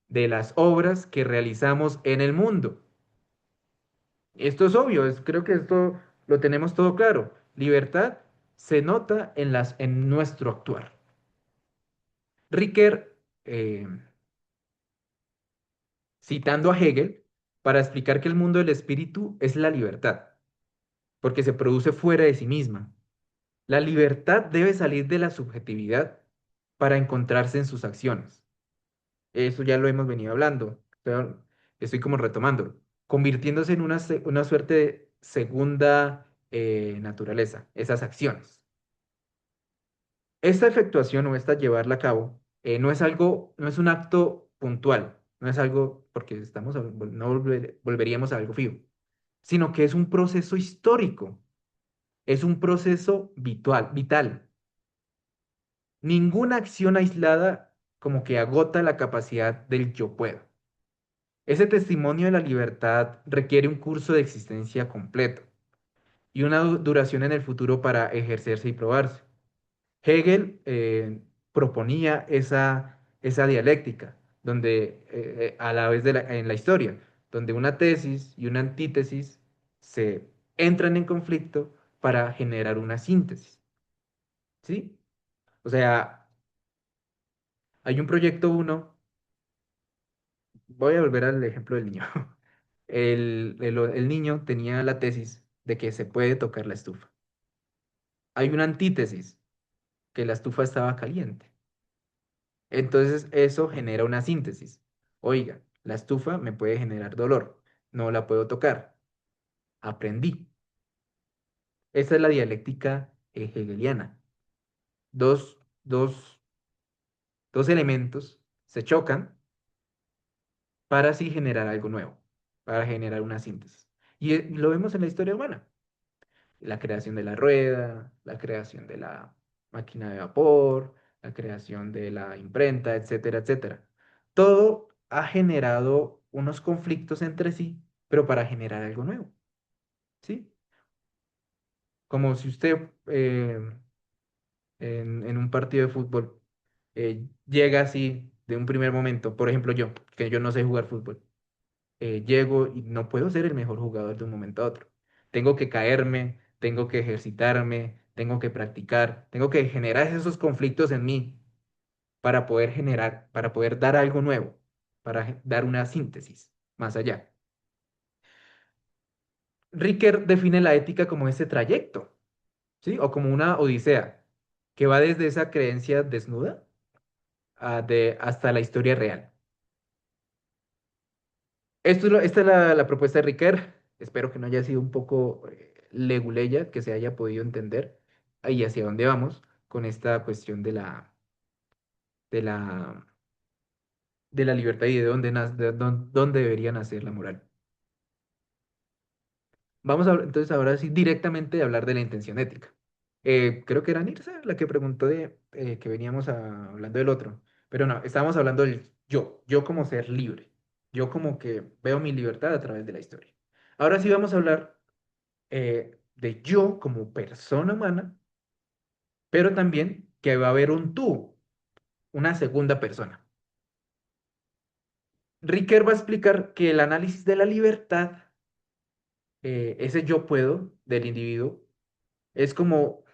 A: de las obras que realizamos en el mundo. Esto es obvio, creo que esto lo tenemos todo claro. Libertad se nota en nuestro actuar. Ricker, eh, citando a Hegel, para explicar que el mundo del espíritu es la libertad, porque se produce fuera de sí misma. La libertad debe salir de la subjetividad para encontrarse en sus acciones. Eso ya lo hemos venido hablando, pero estoy como retomándolo, convirtiéndose en una suerte de segunda naturaleza, esas acciones. Esta efectuación o esta llevarla a cabo no es algo, no es un acto puntual, no es algo porque no volveríamos a algo fijo, sino que es un proceso histórico, es un proceso vital. Ninguna acción aislada como que agota la capacidad del yo puedo. Ese testimonio de la libertad requiere un curso de existencia completo y una duración en el futuro para ejercerse y probarse. Hegel proponía esa dialéctica, donde a la vez en la historia, donde una tesis y una antítesis se entran en conflicto para generar una síntesis, ¿sí? O sea, hay un proyecto uno, voy a volver al ejemplo del niño. El niño tenía la tesis de que se puede tocar la estufa. Hay una antítesis, que la estufa estaba caliente. Entonces eso genera una síntesis. Oiga, la estufa me puede generar dolor, no la puedo tocar. Aprendí. Esa es la dialéctica hegeliana. Dos, dos, dos elementos se chocan para así generar algo nuevo, para generar una síntesis. Y lo vemos en la historia humana. La creación de la rueda, la creación de la máquina de vapor, la creación de la imprenta, etcétera, etcétera. Todo ha generado unos conflictos entre sí, pero para generar algo nuevo, ¿sí? Como si usted en un partido de fútbol llega así de un primer momento, por ejemplo yo, que yo no sé jugar fútbol, llego y no puedo ser el mejor jugador de un momento a otro. Tengo que caerme, tengo que ejercitarme, tengo que practicar, tengo que generar esos conflictos en mí para poder generar, para poder dar algo nuevo, para dar una síntesis más allá. Ricker define la ética como ese trayecto, ¿sí? O como una odisea que va desde esa creencia desnuda hasta la historia real. Esta es la propuesta de Riquer. Espero que no haya sido un poco leguleya, que se haya podido entender ahí hacia dónde vamos con esta cuestión de la, de la libertad y de dónde debería nacer la moral. Vamos a, entonces ahora sí directamente a hablar de la intención ética. Creo que era Nirsa la que preguntó que veníamos hablando del otro, pero no, estábamos hablando del yo como ser libre, yo como que veo mi libertad a través de la historia. Ahora sí vamos a hablar de yo como persona humana, pero también que va a haber un tú, una segunda persona. Ricker va a explicar que el análisis de la libertad, ese yo puedo del individuo, es como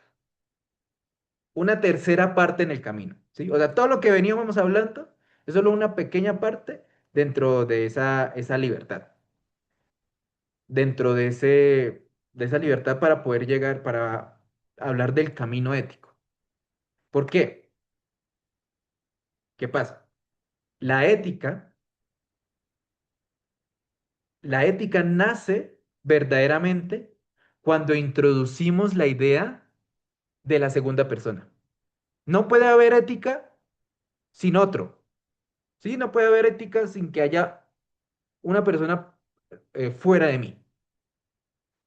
A: una tercera parte en el camino, ¿sí? O sea, todo lo que veníamos hablando es solo una pequeña parte dentro de esa libertad, dentro de esa libertad para poder llegar, para hablar del camino ético. ¿Por qué? ¿Qué pasa? La ética, la ética nace verdaderamente cuando introducimos la idea de la segunda persona. No puede haber ética sin otro, ¿sí? No puede haber ética sin que haya una persona fuera de mí.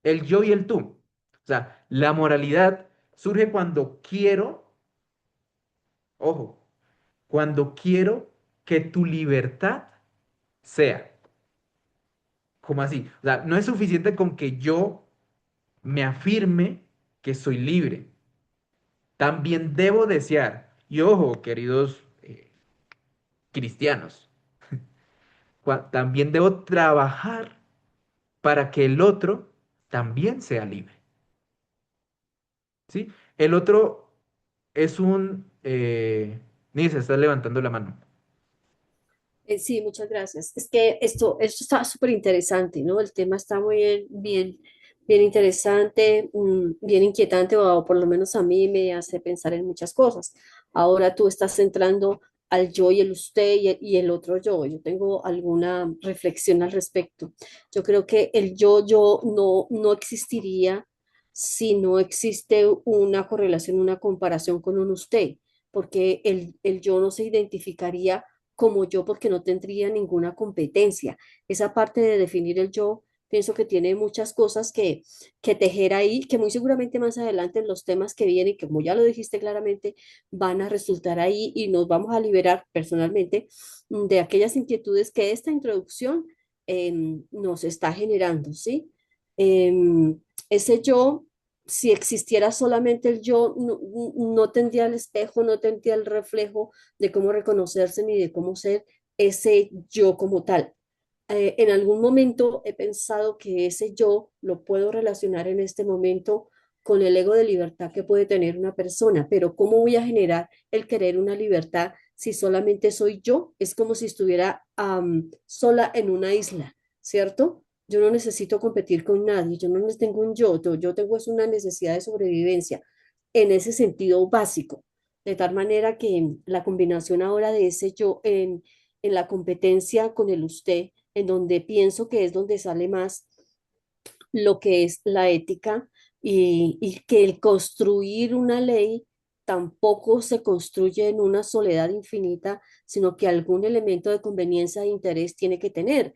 A: El yo y el tú. O sea, la moralidad surge cuando quiero, ojo, cuando quiero que tu libertad sea. ¿Cómo así? O sea, no es suficiente con que yo me afirme que soy libre. También debo desear, y ojo, queridos cristianos, también debo trabajar para que el otro también sea libre. ¿Sí? El otro es un... ni se está levantando la mano.
B: Sí, muchas gracias. Es que esto está súper interesante, ¿no? El tema está muy bien interesante, bien inquietante, o por lo menos a mí me hace pensar en muchas cosas. Ahora tú estás centrando al yo y el usted y el otro yo. Yo tengo alguna reflexión al respecto. Yo creo que el yo no existiría si no existe una correlación, una comparación con un usted, porque el yo no se identificaría como yo porque no tendría ninguna competencia. Esa parte de definir el yo, pienso que tiene muchas cosas que tejer ahí, que muy seguramente más adelante en los temas que vienen, como ya lo dijiste claramente, van a resultar ahí y nos vamos a liberar personalmente de aquellas inquietudes que esta introducción nos está generando, ¿sí? Ese yo, si existiera solamente el yo, no tendría el espejo, no tendría el reflejo de cómo reconocerse ni de cómo ser ese yo como tal. En algún momento he pensado que ese yo lo puedo relacionar en este momento con el ego de libertad que puede tener una persona, pero ¿cómo voy a generar el querer una libertad si solamente soy yo? Es como si estuviera sola en una isla, ¿cierto? Yo no necesito competir con nadie, yo no tengo un yo tengo es una necesidad de sobrevivencia en ese sentido básico, de tal manera que la combinación ahora de ese yo en la competencia con el usted, en donde pienso que es donde sale más lo que es la ética y que el construir una ley tampoco se construye en una soledad infinita, sino que algún elemento de conveniencia e interés tiene que tener.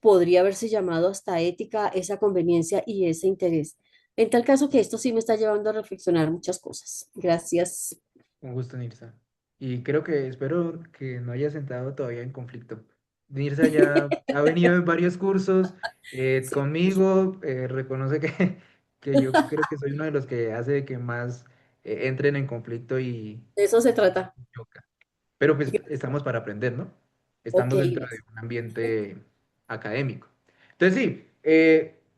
B: Podría haberse llamado hasta ética esa conveniencia y ese interés. En tal caso que esto sí me está llevando a reflexionar muchas cosas. Gracias.
A: Un gusto, Nirsa. Y creo que espero que no haya sentado todavía en conflicto. Nirsa ya ha venido en varios cursos
B: Sí,
A: conmigo, reconoce que, que yo creo que soy uno de los que hace que más entren en conflicto y
B: de eso se trata.
A: choca. Pero pues estamos para aprender, ¿no?
B: Ok,
A: Estamos dentro de
B: gracias.
A: un ambiente académico. Entonces sí,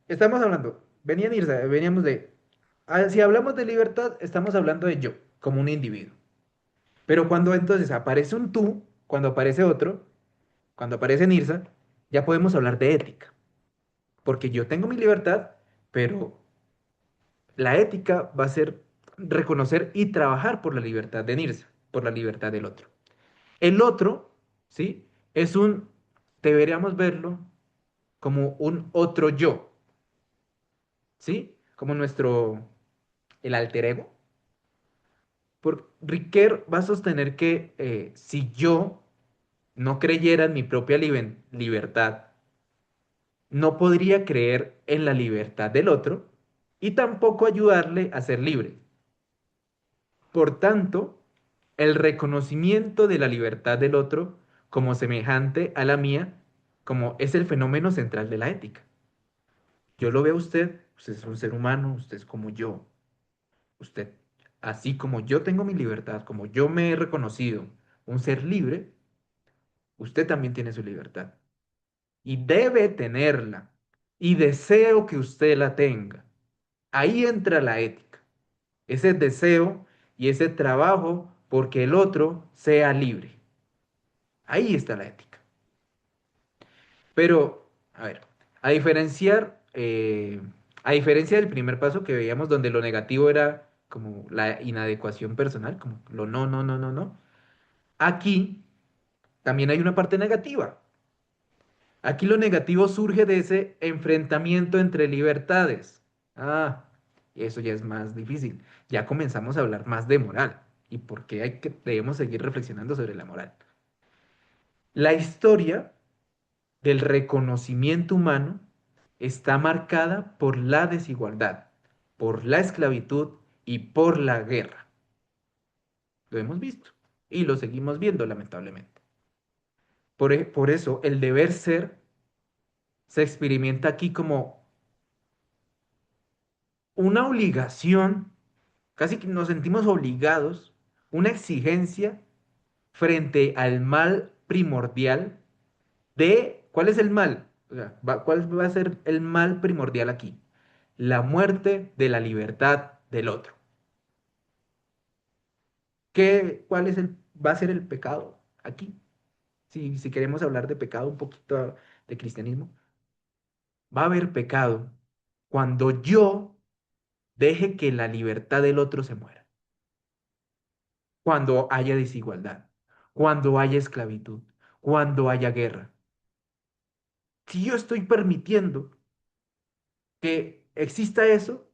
A: estamos hablando, venía Nirsa, veníamos de, si hablamos de libertad, estamos hablando de yo, como un individuo. Pero cuando entonces aparece un tú, cuando aparece otro, cuando aparece Nirsa, ya podemos hablar de ética. Porque yo tengo mi libertad, pero la ética va a ser reconocer y trabajar por la libertad de Nirsa, por la libertad del otro. El otro, ¿sí? Es un, deberíamos verlo como un otro yo, ¿sí? Como el alter ego. Riquet va a sostener que si yo no creyera en mi propia libertad, no podría creer en la libertad del otro y tampoco ayudarle a ser libre. Por tanto, el reconocimiento de la libertad del otro como semejante a la mía, como es el fenómeno central de la ética. Yo lo veo a usted, usted es un ser humano, usted es como yo, usted, así como yo tengo mi libertad, como yo me he reconocido un ser libre, usted también tiene su libertad. Y debe tenerla. Y deseo que usted la tenga. Ahí entra la ética. Ese deseo y ese trabajo porque el otro sea libre. Ahí está la ética. Pero, a ver, a diferenciar, a diferencia del primer paso que veíamos donde lo negativo era como la inadecuación personal, como lo no, no, no, no, no. Aquí también hay una parte negativa. Aquí lo negativo surge de ese enfrentamiento entre libertades. Ah, eso ya es más difícil. Ya comenzamos a hablar más de moral y por qué debemos seguir reflexionando sobre la moral. La historia del reconocimiento humano está marcada por la desigualdad, por la esclavitud y por la guerra. Lo hemos visto y lo seguimos viendo, lamentablemente. Por eso, el deber ser se experimenta aquí como una obligación, casi que nos sentimos obligados, una exigencia frente al mal primordial de, ¿cuál es el mal? O sea, ¿cuál va a ser el mal primordial aquí? La muerte de la libertad del otro. ¿Cuál es va a ser el pecado aquí? Si queremos hablar de pecado, un poquito de cristianismo, va a haber pecado cuando yo deje que la libertad del otro se muera, cuando haya desigualdad, cuando haya esclavitud, cuando haya guerra. Si yo estoy permitiendo que exista eso,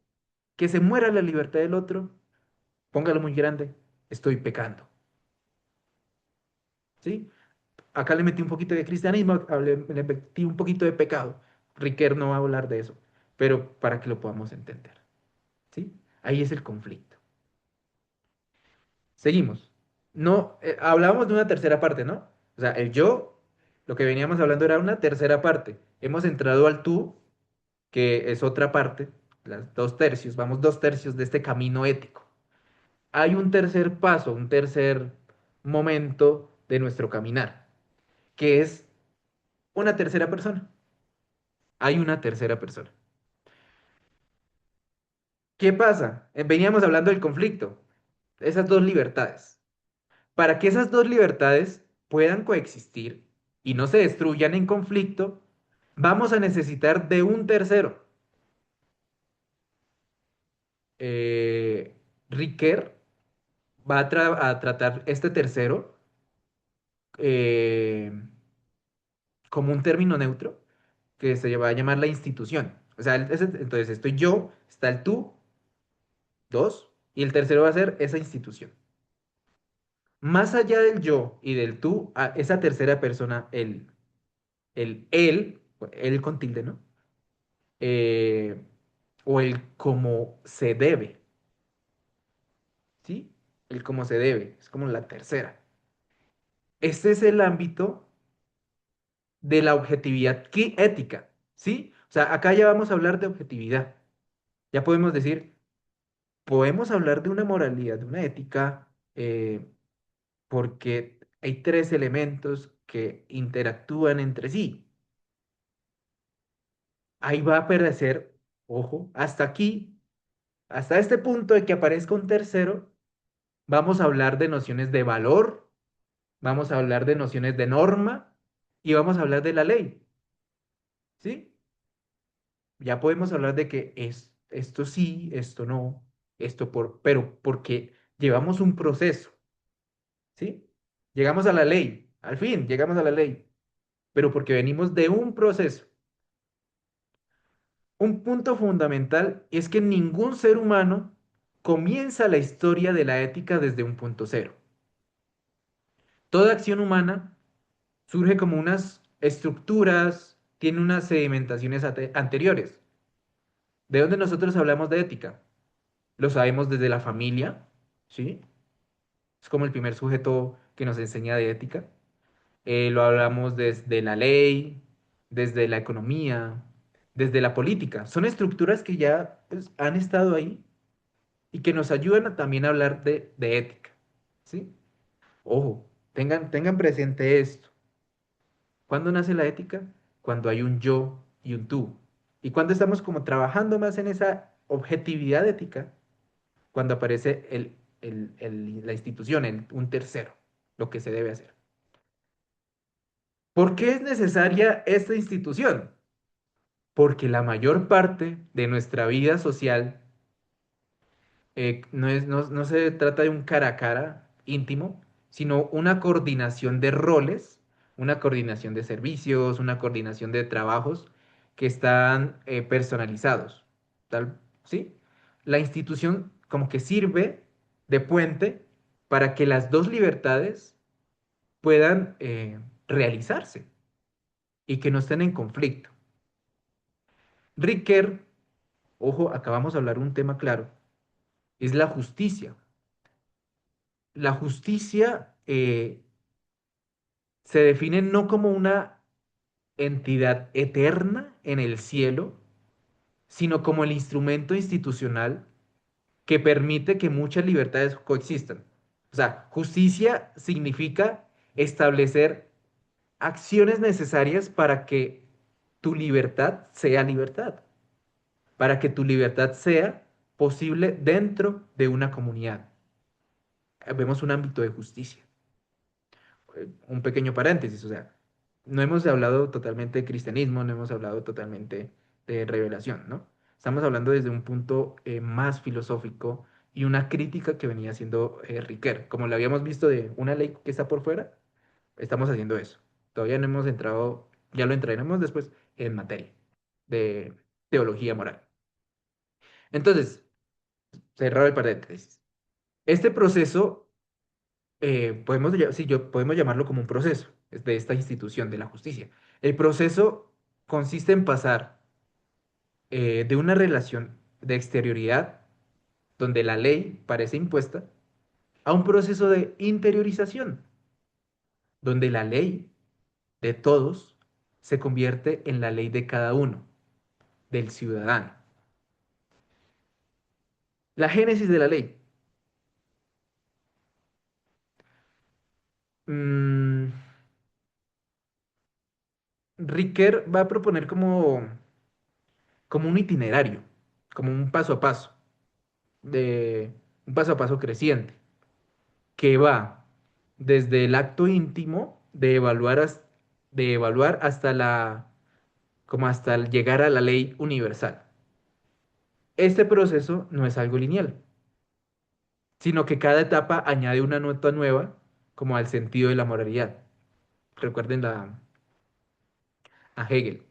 A: que se muera la libertad del otro, póngalo muy grande, estoy pecando. ¿Sí? Acá le metí un poquito de cristianismo, le metí un poquito de pecado. Riquer no va a hablar de eso, pero para que lo podamos entender. ¿Sí? Ahí es el conflicto. Seguimos. No, hablábamos de una tercera parte, ¿no? O sea, el yo, lo que veníamos hablando era una tercera parte. Hemos entrado al tú, que es otra parte, las dos tercios, vamos dos tercios de este camino ético. Hay un tercer paso, un tercer momento de nuestro caminar, que es una tercera persona. Hay una tercera persona. ¿Qué pasa? Veníamos hablando del conflicto, esas dos libertades. Para que esas dos libertades puedan coexistir y no se destruyan en conflicto, vamos a necesitar de un tercero. Riquer va a tratar este tercero eh, como un término neutro que se va a llamar la institución. O sea, entonces estoy yo, está el tú, dos, y el tercero va a ser esa institución. Más allá del yo y del tú, esa tercera persona, él con tilde, ¿no? Eh, o el como se debe, ¿sí? El como se debe, es como la tercera. Este es el ámbito de la objetividad ética, ¿sí? O sea, acá ya vamos a hablar de objetividad. Ya podemos decir, podemos hablar de una moralidad, de una ética, porque hay tres elementos que interactúan entre sí. Ahí va a aparecer, ojo, hasta aquí, hasta este punto de que aparezca un tercero, vamos a hablar de nociones de valor, vamos a hablar de nociones de norma y vamos a hablar de la ley, ¿sí? Ya podemos hablar de que esto sí, esto no, pero porque llevamos un proceso, ¿sí? Llegamos a la ley, al fin, llegamos a la ley, pero porque venimos de un proceso. Un punto fundamental es que ningún ser humano comienza la historia de la ética desde un punto cero. Toda acción humana surge como unas estructuras, tiene unas sedimentaciones anteriores. ¿De dónde nosotros hablamos de ética? Lo sabemos desde la familia, ¿sí? Es como el primer sujeto que nos enseña de ética. Lo hablamos desde la ley, desde la economía, desde la política. Son estructuras que ya pues, han estado ahí y que nos ayudan también a hablar de ética, ¿sí? Ojo, tengan presente esto. ¿Cuándo nace la ética? Cuando hay un yo y un tú. Y cuando estamos como trabajando más en esa objetividad ética, cuando aparece la institución, un tercero, lo que se debe hacer. ¿Por qué es necesaria esta institución? Porque la mayor parte de nuestra vida social no se trata de un cara a cara íntimo, sino una coordinación de roles, una coordinación de servicios, una coordinación de trabajos que están personalizados. ¿Sí? La institución como que sirve de puente para que las dos libertades puedan realizarse y que no estén en conflicto. Ricker, ojo, acabamos de hablar un tema claro, es la justicia. La justicia se define no como una entidad eterna en el cielo, sino como el instrumento institucional que permite que muchas libertades coexistan. O sea, justicia significa establecer acciones necesarias para que tu libertad sea libertad, para que tu libertad sea posible dentro de una comunidad. Vemos un ámbito de justicia. Un pequeño paréntesis, o sea, no hemos hablado totalmente de cristianismo, no hemos hablado totalmente de revelación, ¿no? Estamos hablando desde un punto más filosófico y una crítica que venía haciendo Riquet. Como lo habíamos visto de una ley que está por fuera, estamos haciendo eso. Todavía no hemos entrado, ya lo entraremos después en materia de teología moral. Entonces, cerrado el paréntesis. Este proceso podemos llamarlo como un proceso de esta institución de la justicia. El proceso consiste en pasar de una relación de exterioridad, donde la ley parece impuesta, a un proceso de interiorización, donde la ley de todos se convierte en la ley de cada uno, del ciudadano. La génesis de la ley. Mm, Ricker va a proponer como un itinerario, como de un paso a paso creciente, que va desde el acto íntimo de evaluar hasta como hasta el llegar a la ley universal. Este proceso no es algo lineal, sino que cada etapa añade una nota nueva como al sentido de la moralidad. Recuerden a Hegel.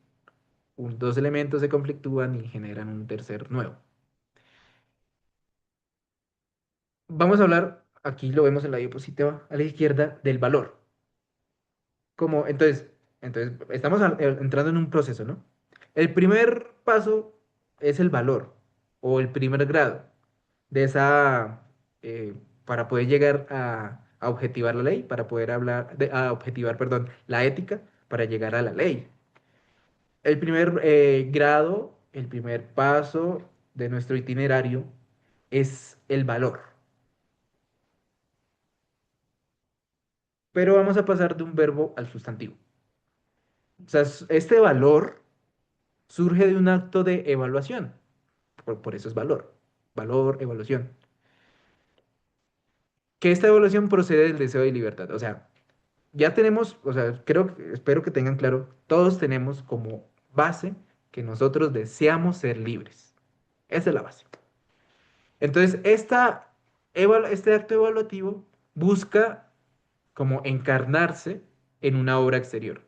A: Dos elementos se conflictúan y generan un tercer nuevo. Vamos a hablar, aquí lo vemos en la diapositiva a la izquierda, del valor. Entonces estamos entrando en un proceso, ¿no? El primer paso es el valor o el primer grado de para poder llegar a objetivar la ley, para poder a objetivar, perdón, la ética, para llegar a la ley. El primer grado, el primer paso de nuestro itinerario es el valor. Pero vamos a pasar de un verbo al sustantivo. O sea, este valor surge de un acto de evaluación. Por eso es valor. Valor, evaluación. Que esta evaluación procede del deseo de libertad. O sea, ya tenemos, o sea, espero que tengan claro, todos tenemos como base que nosotros deseamos ser libres. Esa es la base. Entonces, este acto evaluativo busca como encarnarse en una obra exterior.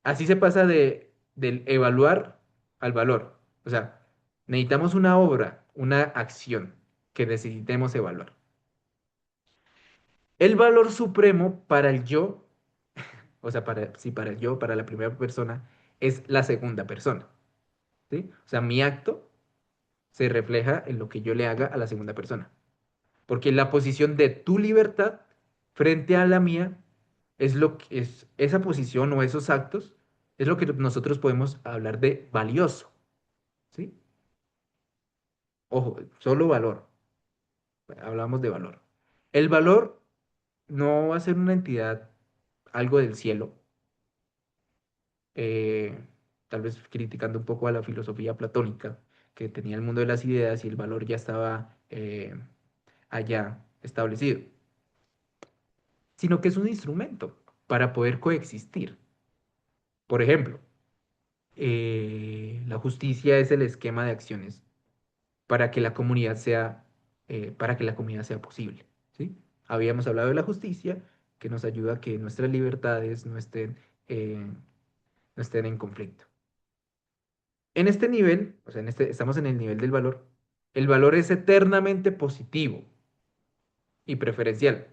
A: Así se pasa del evaluar al valor. O sea, necesitamos una obra, una acción que necesitemos evaluar. El valor supremo para el yo, o sea, sí, para el yo, para la primera persona, es la segunda persona. ¿Sí? O sea, mi acto se refleja en lo que yo le haga a la segunda persona. Porque la posición de tu libertad frente a la mía es lo que es esa posición o esos actos es lo que nosotros podemos hablar de valioso. ¿Sí? Ojo, solo valor. Hablamos de valor. El valor no va a ser una entidad, algo del cielo, eh, tal vez criticando un poco a la filosofía platónica, que tenía el mundo de las ideas y el valor ya estaba allá establecido, sino que es un instrumento para poder coexistir. Por ejemplo, la justicia es el esquema de acciones para que la comunidad sea, para que la comunidad sea posible, ¿sí? Habíamos hablado de la justicia, que nos ayuda a que nuestras libertades eh, no estén en conflicto. En este nivel, o sea, estamos en el nivel del valor, el valor es eternamente positivo y preferencial.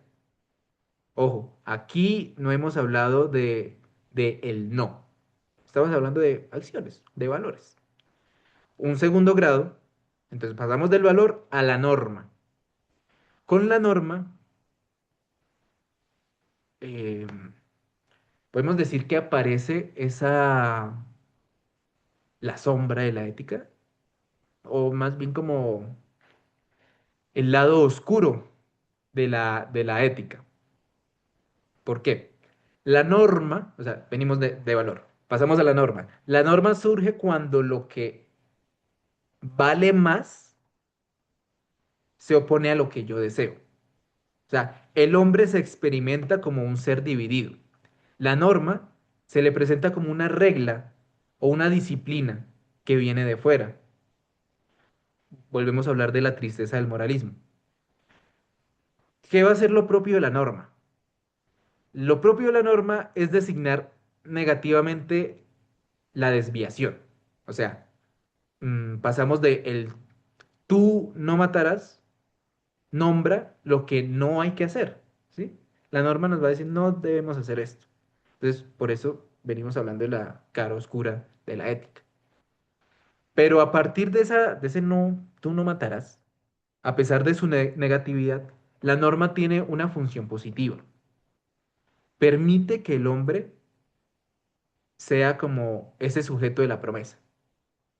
A: Ojo, aquí no hemos hablado de el no. Estamos hablando de acciones, de valores. Un segundo grado, entonces pasamos del valor a la norma. Con la norma, eh, podemos decir que aparece la sombra de la ética, o más bien como el lado oscuro de la ética. ¿Por qué? La norma, o sea, venimos de valor, pasamos a la norma. La norma surge cuando lo que vale más se opone a lo que yo deseo. O sea, el hombre se experimenta como un ser dividido. La norma se le presenta como una regla o una disciplina que viene de fuera. Volvemos a hablar de la tristeza del moralismo. ¿Qué va a ser lo propio de la norma? Lo propio de la norma es designar negativamente la desviación. O sea, pasamos de el tú no matarás, nombra lo que no hay que hacer, ¿sí? La norma nos va a decir no debemos hacer esto. Entonces, por eso venimos hablando de la cara oscura de la ética. Pero a partir de ese no, tú no matarás, a pesar de su negatividad, la norma tiene una función positiva. Permite que el hombre sea como ese sujeto de la promesa,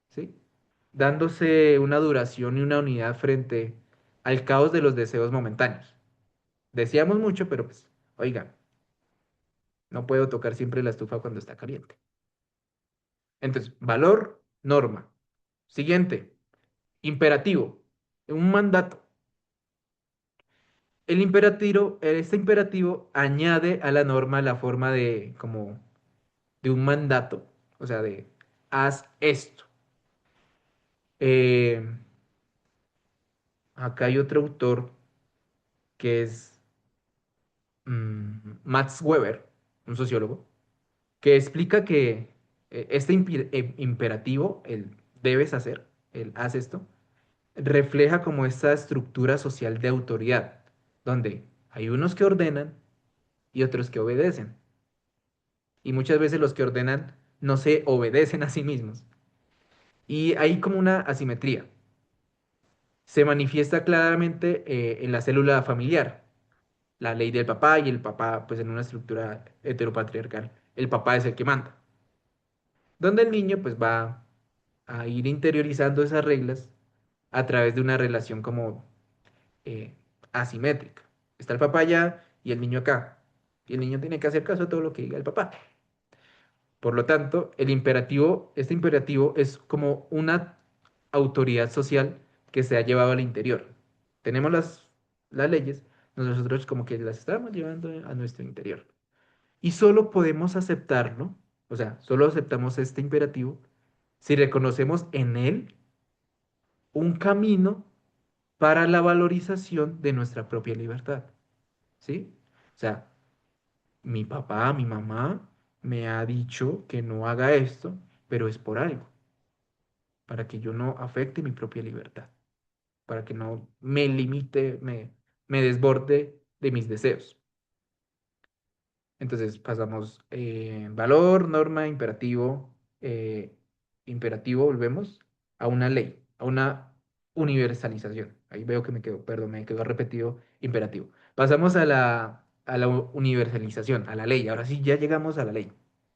A: ¿sí? Dándose una duración y una unidad frente al caos de los deseos momentáneos. Deseamos mucho, pero pues, oigan, no puedo tocar siempre la estufa cuando está caliente. Entonces, valor, norma. Siguiente, imperativo, un mandato. Este imperativo añade a la norma la forma de como de un mandato, o sea, de haz esto. Eh, Acá hay otro autor que es Max Weber, un sociólogo, que explica que este imperativo, el debes hacer, el haz esto, refleja como esta estructura social de autoridad, donde hay unos que ordenan y otros que obedecen. Y muchas veces los que ordenan no se obedecen a sí mismos. Y hay como una asimetría. Se manifiesta claramente en la célula familiar, la ley del papá y el papá, pues en una estructura heteropatriarcal, el papá es el que manda. Donde el niño pues va a ir interiorizando esas reglas a través de una relación como eh, asimétrica. Está el papá allá y el niño acá. Y el niño tiene que hacer caso a todo lo que diga el papá. Por lo tanto, este imperativo es como una autoridad social que se ha llevado al interior. Tenemos las leyes, nosotros como que las estamos llevando a nuestro interior. Y solo podemos aceptarlo, o sea, solo aceptamos este imperativo si reconocemos en él un camino para la valorización de nuestra propia libertad, ¿sí? O sea, mi papá, mi mamá me ha dicho que no haga esto, pero es por algo, para que yo no afecte mi propia libertad, para que no me limite, me desborde de mis deseos. Entonces pasamos valor, norma, eh, imperativo, volvemos a una ley, a una universalización. Ahí veo que me quedó, perdón, me quedó repetido imperativo. Pasamos a la universalización, a la ley. Ahora sí, ya llegamos a la ley.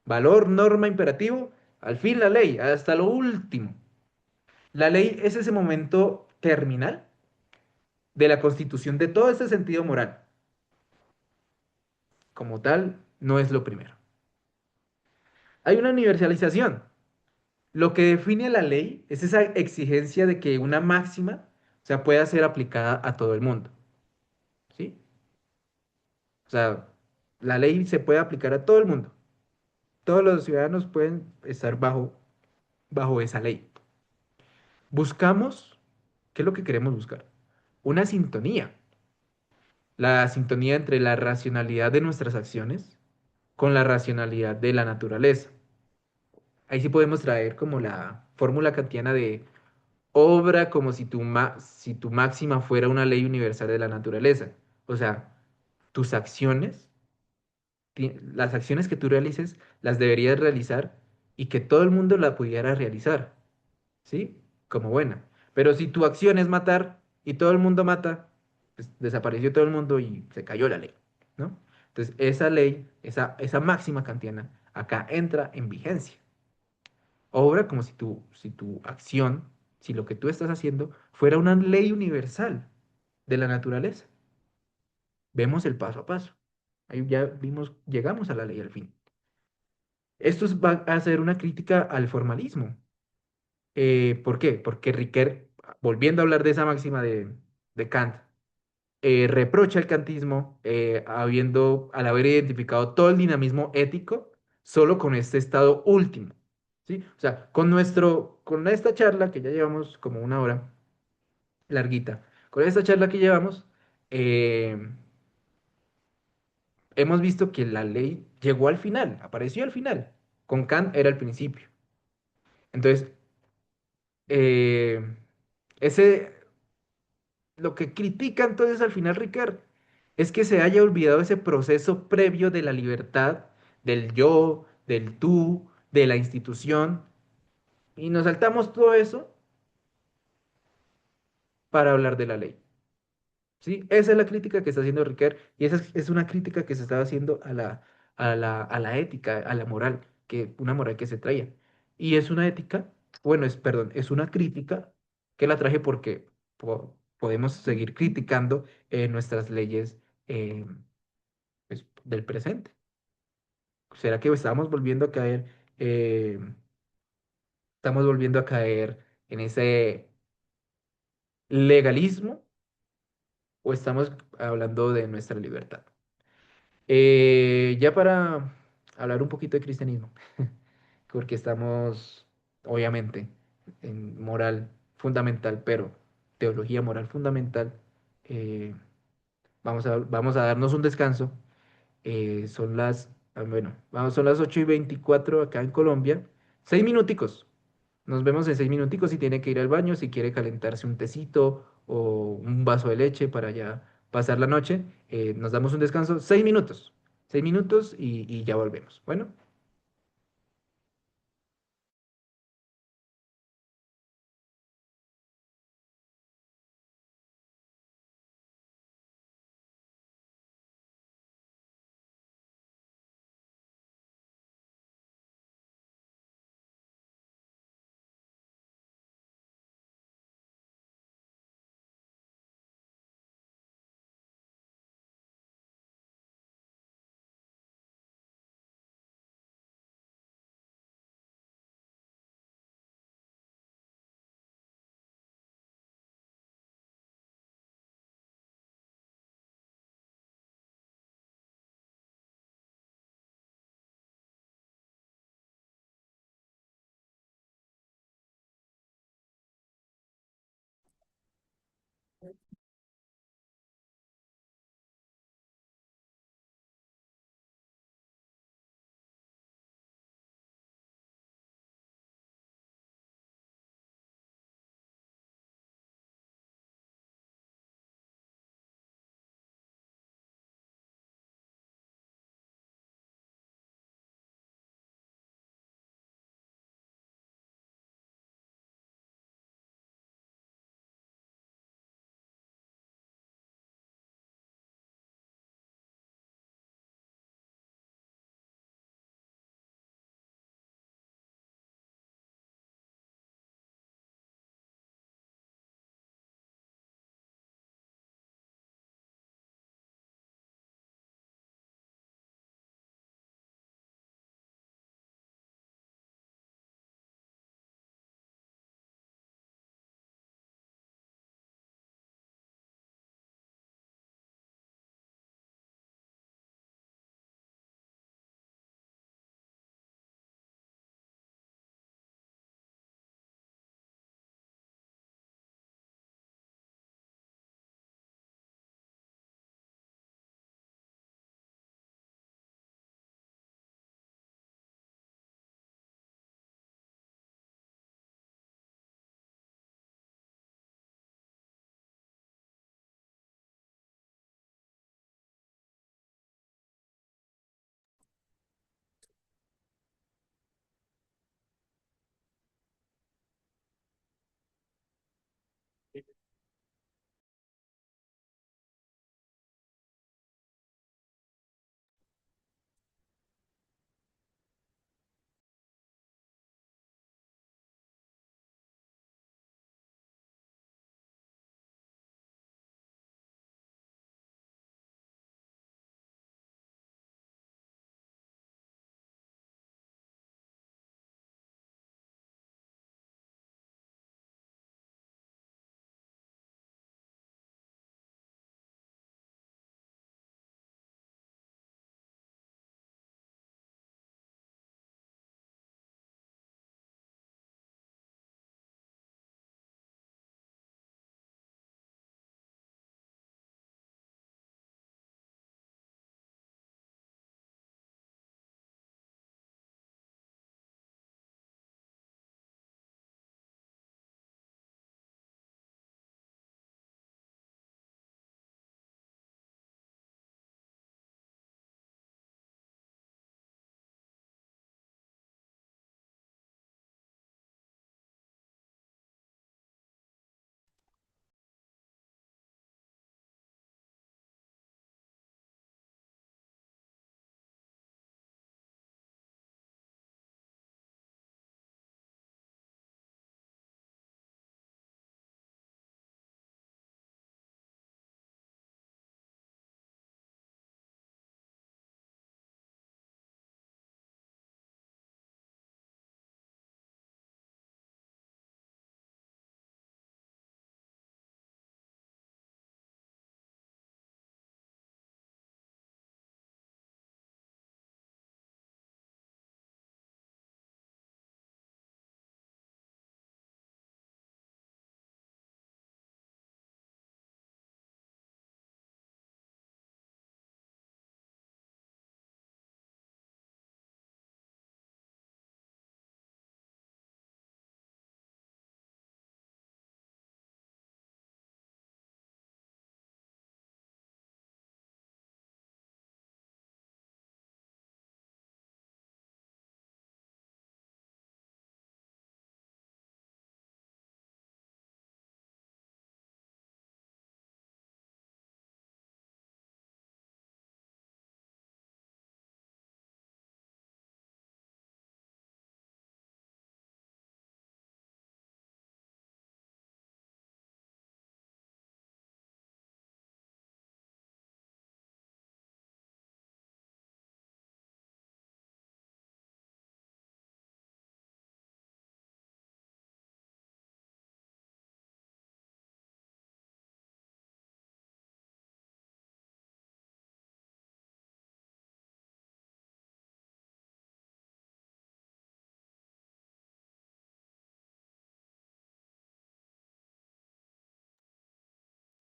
A: Valor, norma, imperativo, al fin la ley, hasta lo último. La ley es ese momento terminal de la constitución de todo ese sentido moral. Como tal, no es lo primero. Hay una universalización. Lo que define la ley es esa exigencia de que una máxima, o sea, pueda ser aplicada a todo el mundo. O sea, la ley se puede aplicar a todo el mundo. Todos los ciudadanos pueden estar bajo esa ley. Buscamos, ¿qué es lo que queremos buscar? Una sintonía. La sintonía entre la racionalidad de nuestras acciones con la racionalidad de la naturaleza. Ahí sí podemos traer como la fórmula kantiana de obra como si si tu máxima fuera una ley universal de la naturaleza. O sea, tus acciones, las acciones que tú realices, las deberías realizar y que todo el mundo la pudiera realizar, ¿sí? Como buena. Pero si tu acción es matar y todo el mundo mata, pues desapareció todo el mundo y se cayó la ley, ¿no? Entonces, esa ley, esa máxima kantiana, acá entra en vigencia. Obra como si tu acción, si lo que tú estás haciendo fuera una ley universal de la naturaleza. Vemos el paso a paso. Ahí ya vimos, llegamos a la ley al fin. Va a ser una crítica al formalismo. ¿Por qué? Porque Riquet, volviendo a hablar de esa máxima de Kant, reprocha el kantismo al haber identificado todo el dinamismo ético solo con este estado último. ¿Sí? O sea, con esta charla que ya llevamos como una hora larguita, con esta charla que llevamos, eh, hemos visto que la ley llegó al final, apareció al final. Con Kant era el principio. Entonces, eh, ese, lo que critica entonces al final Ricard es que se haya olvidado ese proceso previo de la libertad, del yo, del tú, de la institución, y nos saltamos todo eso para hablar de la ley. ¿Sí? Esa es la crítica que está haciendo Ricard y esa es una crítica que se estaba haciendo a la ética, a la moral, una moral que se traía. Y es una ética, bueno, perdón, es una crítica que la traje porque podemos seguir criticando nuestras leyes eh, pues, del presente. ¿Será que eh, estamos volviendo a caer en ese legalismo o estamos hablando de nuestra libertad? Ya para hablar un poquito de cristianismo, porque estamos, obviamente, en moral fundamental, pero teología moral fundamental, eh, vamos a darnos un descanso. Son las 8:24 acá en Colombia. 6 minuticos. Nos vemos en 6 minuticos si tiene que ir al baño, si quiere calentarse un tecito o un vaso de leche para ya pasar la noche. Nos damos un descanso. 6 minutos. 6 minutos y ya volvemos. Bueno.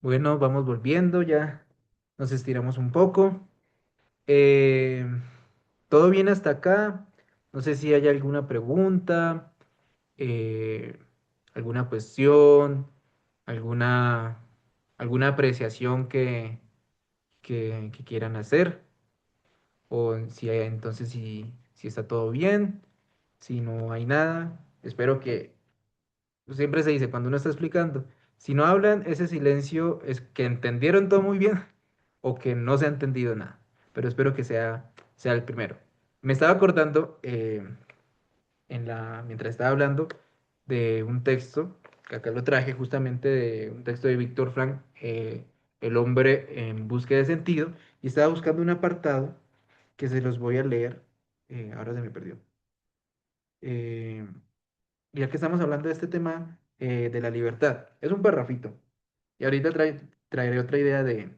A: Bueno, vamos volviendo, ya nos estiramos un poco. Eh, ¿Todo bien hasta acá? No sé si hay alguna pregunta, eh, alguna cuestión, alguna, alguna apreciación que quieran hacer, o si hay, entonces si está todo bien, si no hay nada. Espero que siempre se dice cuando uno está explicando, si no hablan, ese silencio es que entendieron todo muy bien o que no se ha entendido nada. Pero espero que sea el primero. Me estaba acordando mientras estaba hablando de un texto, que acá lo traje justamente de un texto de Víctor Frank, El hombre en búsqueda de sentido, y estaba buscando un apartado que se los voy a leer. Ahora se me perdió. Eh, ya que estamos hablando de este tema de la libertad, es un parrafito. Y ahorita traeré otra idea de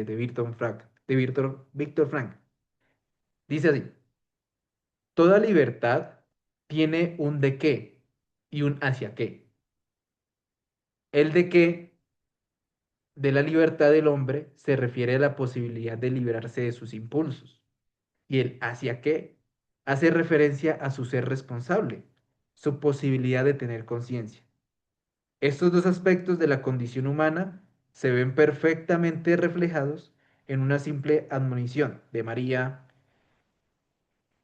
A: Víctor Frank, Víctor Frank. Dice así, toda libertad tiene un de qué y un hacia qué. El de qué de la libertad del hombre se refiere a la posibilidad de liberarse de sus impulsos. Y el hacia qué hace referencia a su ser responsable, su posibilidad de tener conciencia. Estos dos aspectos de la condición humana se ven perfectamente reflejados en una simple admonición de María: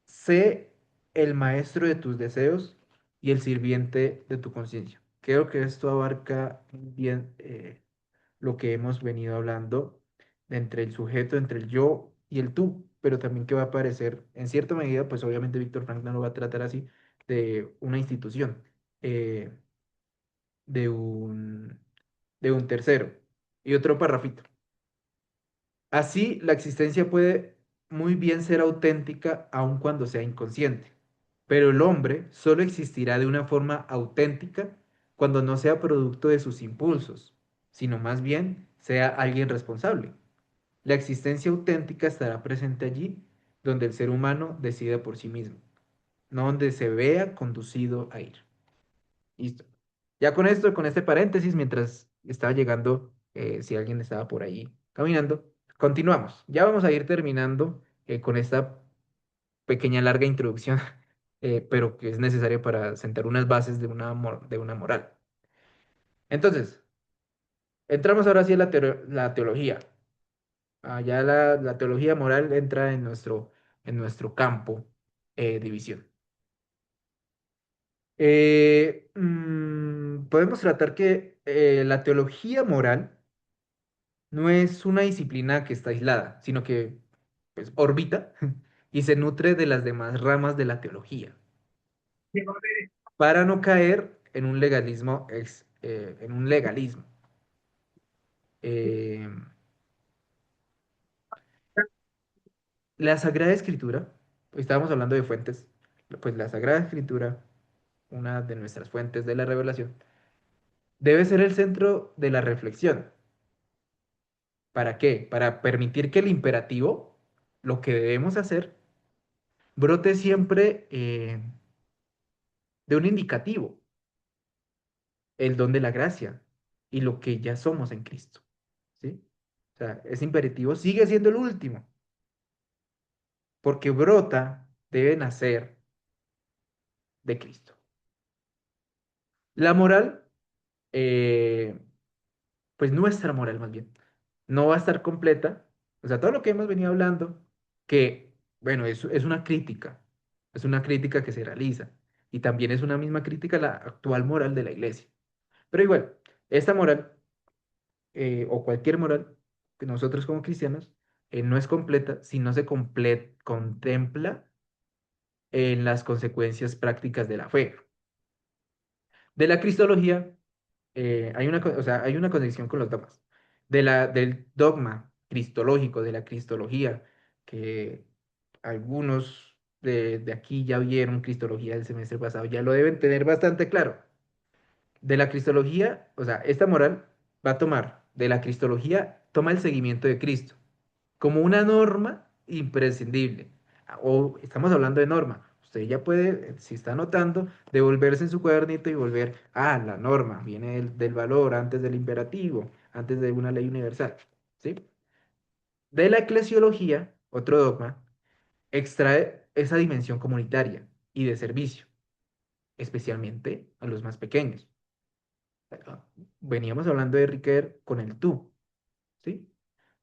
A: sé el maestro de tus deseos y el sirviente de tu conciencia. Creo que esto abarca bien lo que hemos venido hablando de entre el sujeto, entre el yo y el tú, pero también que va a aparecer en cierta medida, pues obviamente Víctor Frank no lo va a tratar así, de una institución, eh, de un, de un tercero. Y otro parrafito. Así, la existencia puede muy bien ser auténtica aun cuando sea inconsciente, pero el hombre solo existirá de una forma auténtica cuando no sea producto de sus impulsos, sino más bien sea alguien responsable. La existencia auténtica estará presente allí donde el ser humano decida por sí mismo, no donde se vea conducido a ir. Listo. Ya con esto, con este paréntesis, mientras estaba llegando, si alguien estaba por ahí caminando, continuamos. Ya vamos a ir terminando con esta pequeña larga introducción, pero que es necesaria para sentar unas bases de una moral. Entonces, entramos ahora sí en la teología. Ya la teología moral entra en nuestro campo de visión. Podemos tratar que la teología moral no es una disciplina que está aislada, sino que pues, orbita y se nutre de las demás ramas de la teología, para no caer en un legalismo, en un legalismo. Eh, la Sagrada Escritura, estábamos hablando de fuentes, pues la Sagrada Escritura, una de nuestras fuentes de la revelación, debe ser el centro de la reflexión. ¿Para qué? Para permitir que el imperativo, lo que debemos hacer, brote siempre de un indicativo, el don de la gracia y lo que ya somos en Cristo. ¿Sí? O sea, ese imperativo sigue siendo el último, porque brota, debe nacer de Cristo. La moral, eh, pues nuestra moral más bien, no va a estar completa. O sea, todo lo que hemos venido hablando, que, bueno, es una crítica que se realiza, y también es una misma crítica a la actual moral de la iglesia. Pero igual, esta moral, o cualquier moral, que nosotros como cristianos, no es completa si no se contempla en las consecuencias prácticas de la fe. De la cristología, o sea, hay una conexión con los dogmas. Del dogma cristológico, de la cristología, que algunos de aquí ya vieron cristología del semestre pasado, ya lo deben tener bastante claro. De la cristología, o sea, esta moral va a tomar, de la cristología, toma el seguimiento de Cristo como una norma imprescindible. O estamos hablando de norma. Usted ya puede, si está anotando, devolverse en su cuadernito y volver, la norma viene del valor antes del imperativo, antes de una ley universal, ¿sí? De la eclesiología, otro dogma, extrae esa dimensión comunitaria y de servicio, especialmente a los más pequeños. Veníamos hablando de Riquet con el tú, ¿sí?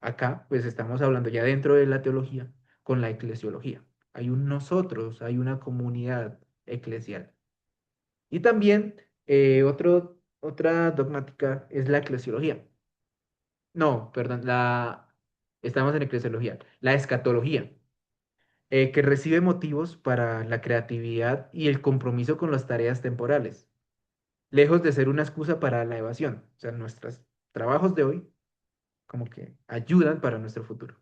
A: Acá, pues estamos hablando ya dentro de la teología con la eclesiología. Hay un nosotros, hay una comunidad eclesial. Y también otra dogmática es la eclesiología. No, perdón, estamos en eclesiología. La escatología, que recibe motivos para la creatividad y el compromiso con las tareas temporales, lejos de ser una excusa para la evasión. O sea, nuestros trabajos de hoy como que ayudan para nuestro futuro.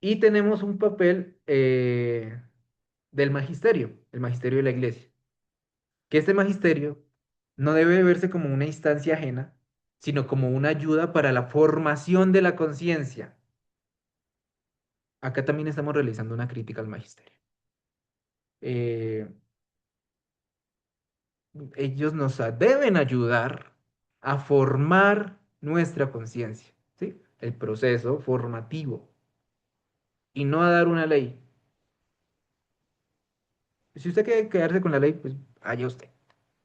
A: Y tenemos un papel del magisterio, el magisterio de la iglesia, que este magisterio no debe verse como una instancia ajena, sino como una ayuda para la formación de la conciencia. Acá también estamos realizando una crítica al magisterio. Eh, Ellos deben ayudar a formar nuestra conciencia, ¿sí? El proceso formativo y no a dar una ley. Si usted quiere quedarse con la ley, pues allá usted.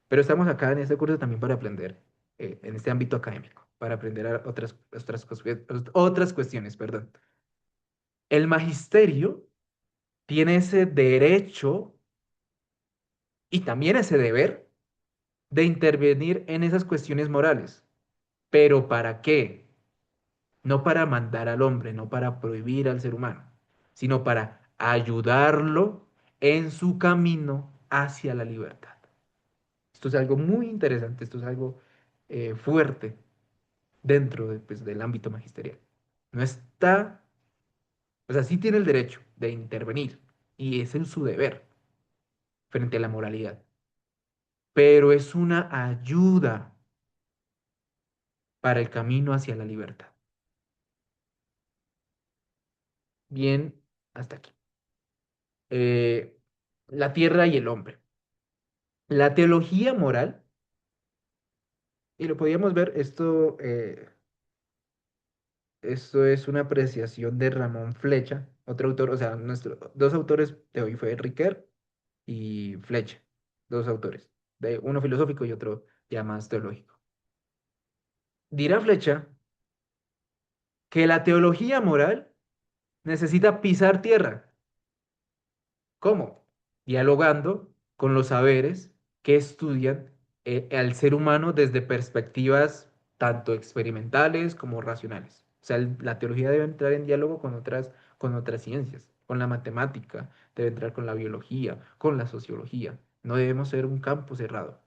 A: Pero estamos acá en este curso también para aprender, en este ámbito académico, para aprender otras cuestiones, perdón. El magisterio tiene ese derecho y también ese deber de intervenir en esas cuestiones morales. ¿Pero para qué? No para mandar al hombre, no para prohibir al ser humano, sino para ayudarlo en su camino hacia la libertad. Esto es algo muy interesante, esto es algo fuerte dentro pues, del ámbito magisterial. No está, o sea, sí tiene el derecho de intervenir y es en su deber frente a la moralidad, pero es una ayuda para el camino hacia la libertad. Bien, hasta aquí. Eh, la tierra y el hombre. La teología moral, y lo podíamos ver, esto es una apreciación de Ramón Flecha, otro autor, o sea, dos autores de hoy fue Riquer y Flecha, dos autores, uno filosófico y otro ya más teológico. Dirá Flecha que la teología moral necesita pisar tierra. ¿Cómo? Dialogando con los saberes que estudian al ser humano desde perspectivas tanto experimentales como racionales. O sea, la teología debe entrar en diálogo con otras ciencias, con la matemática, debe entrar con la biología, con la sociología. No debemos ser un campo cerrado,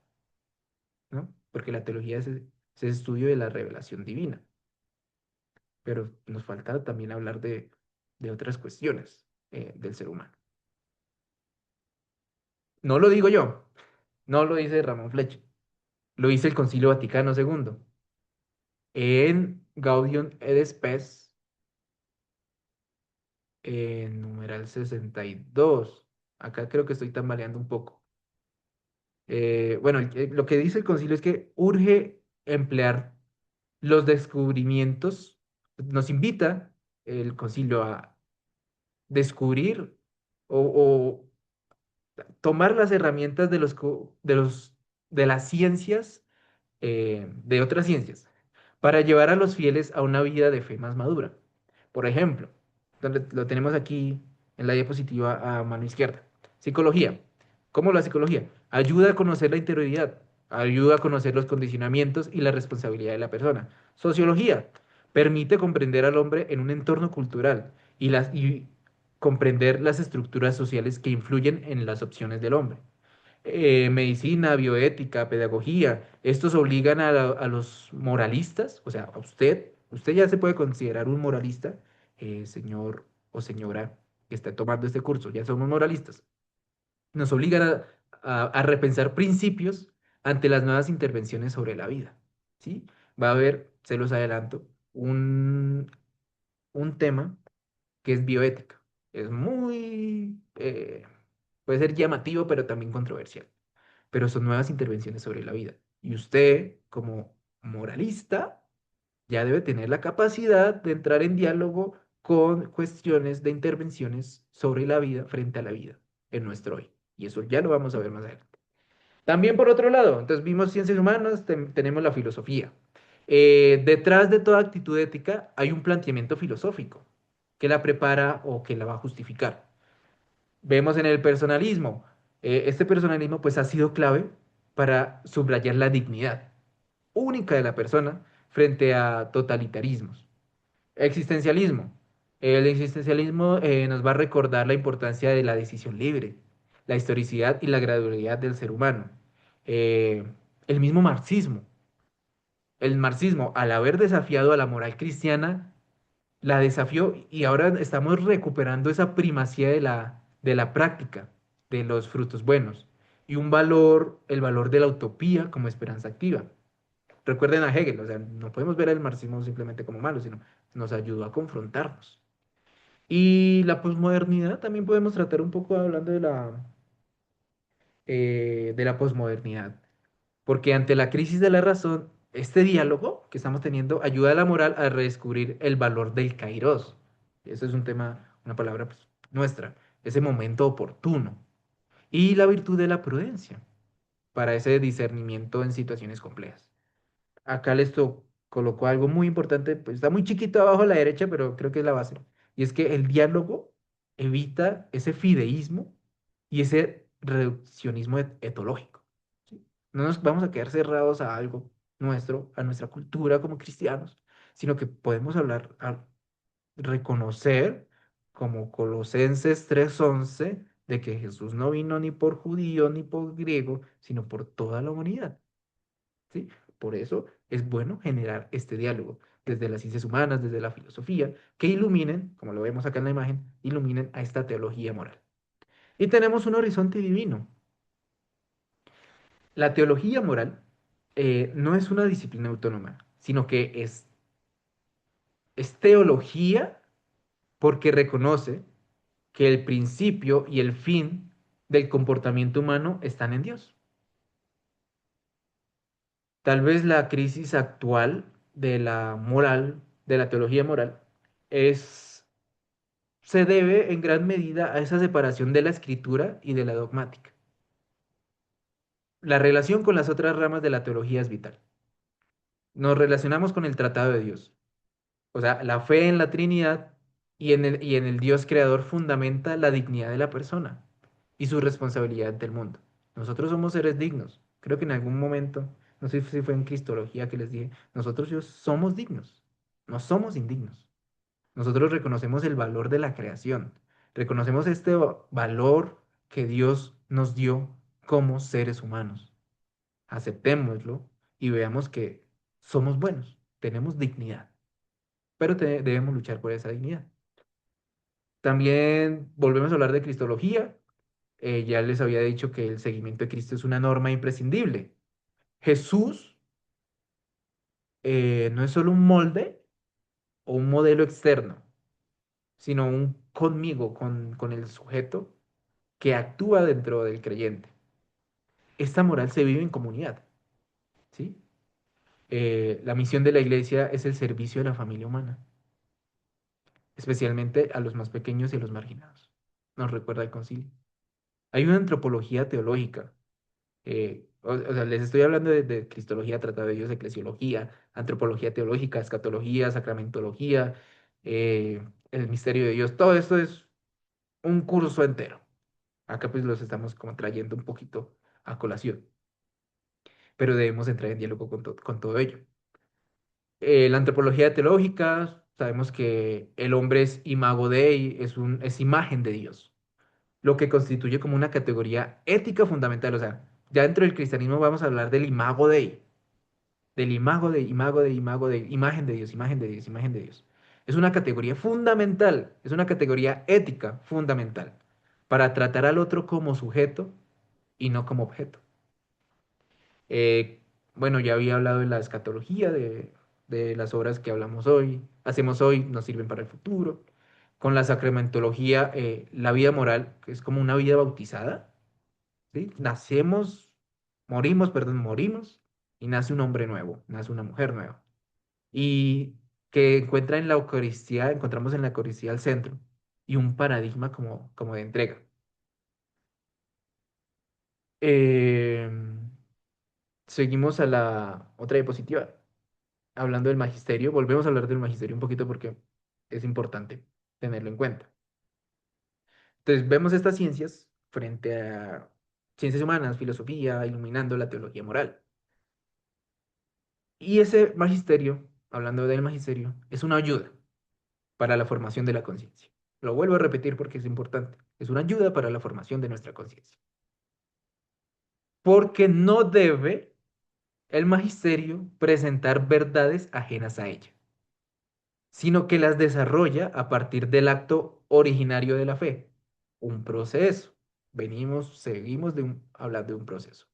A: ¿no? Porque la teología es el estudio de la revelación divina, pero nos falta también hablar de otras cuestiones del ser humano. No lo digo yo, no lo dice Ramón Flecha, lo dice el Concilio Vaticano II en Gaudium et Spes, en numeral 62. Acá creo que estoy tambaleando un poco. Bueno, lo que dice el concilio es que urge emplear los descubrimientos, nos invita el concilio a descubrir o tomar las herramientas de las ciencias, de otras ciencias, para llevar a los fieles a una vida de fe más madura. Por ejemplo, donde lo tenemos aquí en la diapositiva a mano izquierda. Psicología. ¿Cómo la psicología? Ayuda a conocer la interioridad, ayuda a conocer los condicionamientos y la responsabilidad de la persona. Sociología. Permite comprender al hombre en un entorno cultural y comprender las estructuras sociales que influyen en las opciones del hombre. Medicina, bioética, pedagogía, estos obligan a los moralistas, o sea, a usted ya se puede considerar un moralista, señor o señora que está tomando este curso, ya somos moralistas. Nos obligan a repensar principios ante las nuevas intervenciones sobre la vida, ¿sí? Va a haber, se los adelanto, un tema que es bioética. Es muy Puede ser llamativo, pero también controversial. Pero son nuevas intervenciones sobre la vida. Y usted, como moralista, ya debe tener la capacidad de entrar en diálogo con cuestiones de intervenciones sobre la vida frente a la vida en nuestro hoy. Y eso ya lo vamos a ver más adelante. También por otro lado, entonces vimos ciencias humanas, tenemos la filosofía. Detrás de toda actitud ética hay un planteamiento filosófico que la prepara o que la va a justificar. Vemos en el personalismo. Este personalismo pues ha sido clave para subrayar la dignidad única de la persona frente a totalitarismos. Existencialismo. El existencialismo nos va a recordar la importancia de la decisión libre, la historicidad y la gradualidad del ser humano. Eh, el mismo marxismo. El marxismo, al haber desafiado a la moral cristiana, la desafió y ahora estamos recuperando esa primacía de la práctica, de los frutos buenos y un valor, el valor de la utopía como esperanza activa. Recuerden a Hegel, o sea, no podemos ver el marxismo simplemente como malo, sino nos ayudó a confrontarnos. Y la posmodernidad también podemos tratar un poco hablando de la posmodernidad, porque ante la crisis de la razón, este diálogo que estamos teniendo ayuda a la moral a redescubrir el valor del kairos. Eso es un tema, una palabra pues, nuestra, ese momento oportuno. Y la virtud de la prudencia para ese discernimiento en situaciones complejas. Acá les colocó algo muy importante, pues está muy chiquito abajo a la derecha, pero creo que es la base. Y es que el diálogo evita ese fideísmo y ese reduccionismo etológico. ¿Sí? No nos vamos a quedar cerrados a algo nuestro, a nuestra cultura como cristianos, sino que podemos hablar, reconocer, como Colosenses 3:11, de que Jesús no vino ni por judío ni por griego, sino por toda la humanidad. ¿Sí? Por eso es bueno generar este diálogo desde las ciencias humanas, desde la filosofía, que iluminen, como lo vemos acá en la imagen, iluminen a esta teología moral. Y tenemos un horizonte divino. La teología moral no es una disciplina autónoma, sino que es teología porque reconoce que el principio y el fin del comportamiento humano están en Dios. Tal vez la crisis actual de la moral, de la teología moral, es, se debe en gran medida a esa separación de la escritura y de la dogmática. La relación con las otras ramas de la teología es vital. Nos relacionamos con el tratado de Dios. O sea, la fe en la Trinidad y en el Dios creador fundamenta la dignidad de la persona y su responsabilidad del mundo. Nosotros somos seres dignos. Creo que en algún momento, no sé si fue en Cristología que les dije, nosotros somos dignos, no somos indignos. Nosotros reconocemos el valor de la creación, reconocemos este valor que Dios nos dio como seres humanos. Aceptémoslo y veamos que somos buenos, tenemos dignidad, pero debemos luchar por esa dignidad. También volvemos a hablar de Cristología. Ya les había dicho que el seguimiento de Cristo es una norma imprescindible. Jesús no es solo un molde o un modelo externo, sino un conmigo, con el sujeto que actúa dentro del creyente. Esta moral se vive en comunidad, ¿sí? La misión de la iglesia es el servicio de la familia humana, especialmente a los más pequeños y a los marginados. Nos recuerda el concilio. Hay una antropología teológica. O sea, les estoy hablando de Cristología, Tratado de Dios, Eclesiología, Antropología Teológica, Escatología, Sacramentología, el misterio de Dios. Todo esto es un curso entero. Acá pues los estamos como trayendo un poquito a colación, pero debemos entrar en diálogo con todo ello. La antropología teológica, sabemos que el hombre es imago Dei, es imagen de Dios, lo que constituye como una categoría ética fundamental. O sea, ya dentro del cristianismo vamos a hablar del imago Dei, del imago Dei, imagen de Dios, imagen de Dios, imagen de Dios. Es una categoría fundamental, es una categoría ética fundamental para tratar al otro como sujeto y no como objeto. Eh, bueno, ya había hablado de la escatología, de las obras que hablamos hoy, hacemos hoy, nos sirven para el futuro. con la sacramentología, la vida moral, que es como una vida bautizada, ¿sí? Nacemos, morimos, perdón, morimos, y nace un hombre nuevo, nace una mujer nueva. Y que encuentra en la Eucaristía, encontramos en la Eucaristía el centro y un paradigma como de entrega. Em, Seguimos a la otra diapositiva, hablando del magisterio. Volvemos a hablar del magisterio un poquito porque es importante tenerlo en cuenta. Entonces, vemos estas ciencias frente a ciencias humanas, filosofía, iluminando la teología moral. Y ese magisterio, hablando del magisterio, es una ayuda para la formación de la conciencia. Lo vuelvo a repetir porque es importante. Es una ayuda para la formación de nuestra conciencia. Porque no debe el magisterio presentar verdades ajenas a ella, sino que las desarrolla a partir del acto originario de la fe, un proceso. Seguimos hablando de un proceso.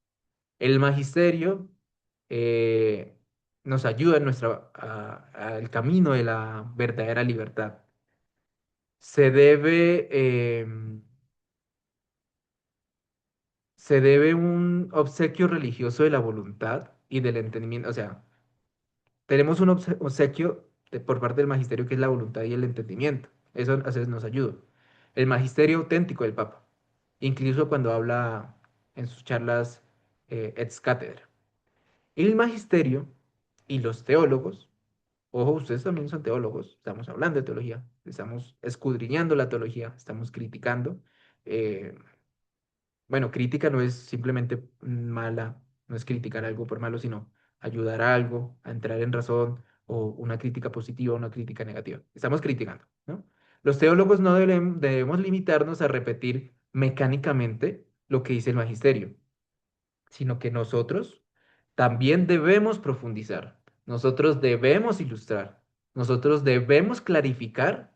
A: El magisterio eh, nos ayuda en al camino de la verdadera libertad. Se debe, se debe un obsequio religioso de la voluntad y del entendimiento. O sea, tenemos un obsequio por parte del magisterio que es la voluntad y el entendimiento. Eso a veces nos ayuda. El magisterio auténtico del Papa, incluso cuando habla en sus charlas ex cátedra. El magisterio y los teólogos, ojo, ustedes también son teólogos, estamos hablando de teología, estamos escudriñando la teología, estamos criticando. eh, bueno, crítica no es simplemente mala, no es criticar algo por malo, sino ayudar a algo a entrar en razón o una crítica positiva o una crítica negativa. Estamos criticando, ¿no? Los teólogos no debemos limitarnos a repetir mecánicamente lo que dice el magisterio, sino que nosotros también debemos profundizar, nosotros debemos ilustrar, nosotros debemos clarificar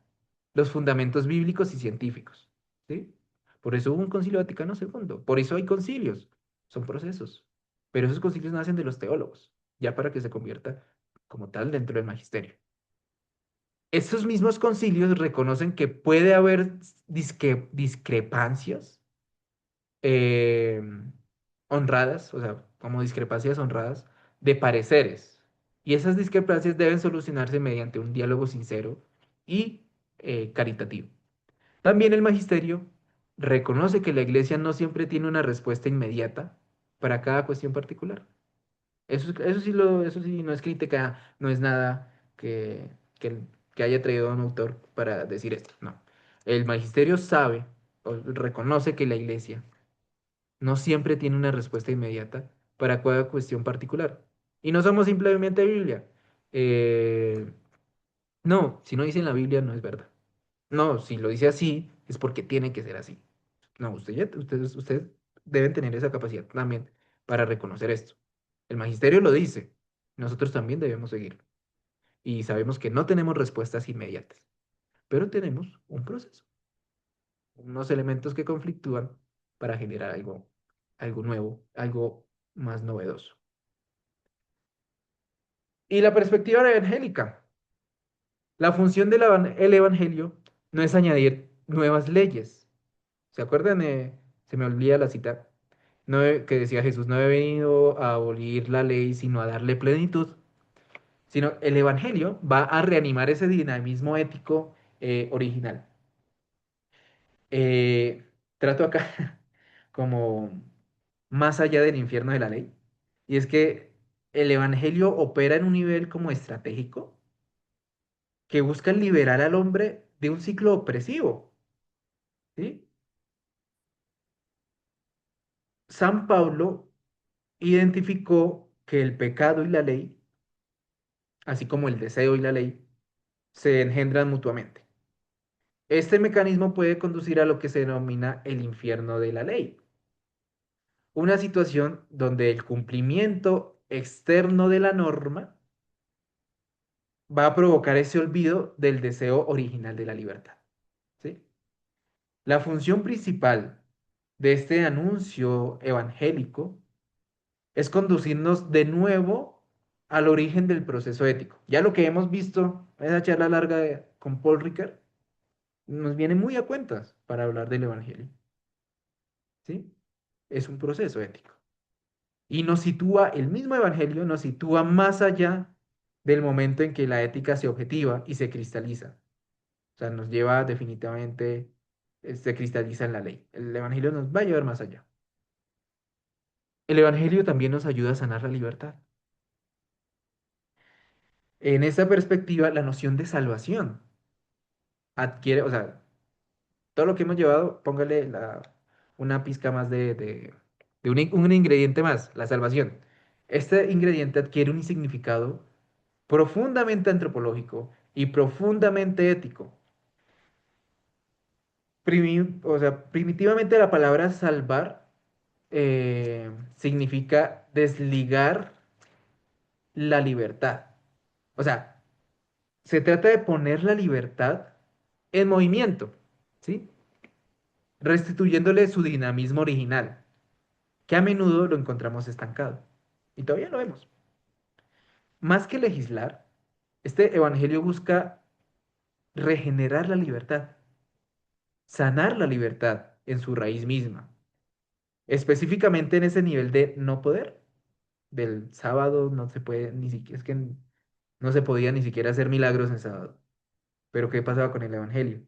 A: los fundamentos bíblicos y científicos, ¿sí? Por eso hubo un concilio Vaticano II, por eso hay concilios, son procesos, pero esos concilios nacen de los teólogos, ya para que se convierta como tal dentro del magisterio. Estos mismos concilios reconocen que puede haber discrepancias eh, honradas, o sea, como discrepancias honradas, de pareceres. Y esas discrepancias deben solucionarse mediante un diálogo sincero y caritativo. También el magisterio reconoce que la iglesia no siempre tiene una respuesta inmediata para cada cuestión particular. Eso sí no es crítica, no es nada que haya traído un autor para decir esto, no. El magisterio sabe o reconoce que la iglesia no siempre tiene una respuesta inmediata para cada cuestión particular. Y no somos simplemente Biblia. Eh, no, si no dice en la Biblia no es verdad. No, si lo dice así es porque tiene que ser así. No, ustedes deben tener esa capacidad también para reconocer esto. El magisterio lo dice, nosotros también debemos seguirlo. Y sabemos que no tenemos respuestas inmediatas, pero tenemos un proceso, unos elementos que conflictúan para generar algo nuevo, algo más novedoso. Y la perspectiva evangélica. La función del evangelio no es añadir nuevas leyes. ¿Se acuerdan? Se me olvida la cita que decía Jesús, no he venido a abolir la ley, sino a darle plenitud. Sino el evangelio va a reanimar ese dinamismo ético original. Eh, Trato acá como más allá del infierno de la ley. Y es que el evangelio opera en un nivel como estratégico que busca liberar al hombre de un ciclo opresivo, ¿sí? San Pablo identificó que el pecado y la ley, así como el deseo y la ley, se engendran mutuamente. Este mecanismo puede conducir a lo que se denomina el infierno de la ley, una situación donde el cumplimiento externo de la norma va a provocar ese olvido del deseo original de la libertad, ¿sí? La función principal de este anuncio evangélico es conducirnos de nuevo al origen del proceso ético. Ya lo que hemos visto en esa charla larga con Paul Ricoeur, nos viene muy a cuentas para hablar del Evangelio, ¿sí? Es un proceso ético. Y nos sitúa, el mismo Evangelio nos sitúa más allá del momento en que la ética se objetiva y se cristaliza. O sea, nos lleva definitivamente, se cristaliza en la ley. El Evangelio nos va a llevar más allá. El Evangelio también nos ayuda a sanar la libertad. En esta perspectiva, la noción de salvación adquiere, o sea, todo lo que hemos llevado, póngale una pizca más un ingrediente más, la salvación. Este ingrediente adquiere un significado profundamente antropológico y profundamente ético. O sea, primitivamente la palabra salvar significa desligar la libertad. O sea, se trata de poner la libertad en movimiento, ¿sí? Restituyéndole su dinamismo original, que a menudo lo encontramos estancado. Y todavía lo vemos. Más que legislar, este evangelio busca regenerar la libertad, sanar la libertad en su raíz misma, específicamente en ese nivel de no poder. Del sábado no se puede, ni siquiera, es que no se podía ni siquiera hacer milagros en sábado. Pero ¿qué pasaba con el evangelio?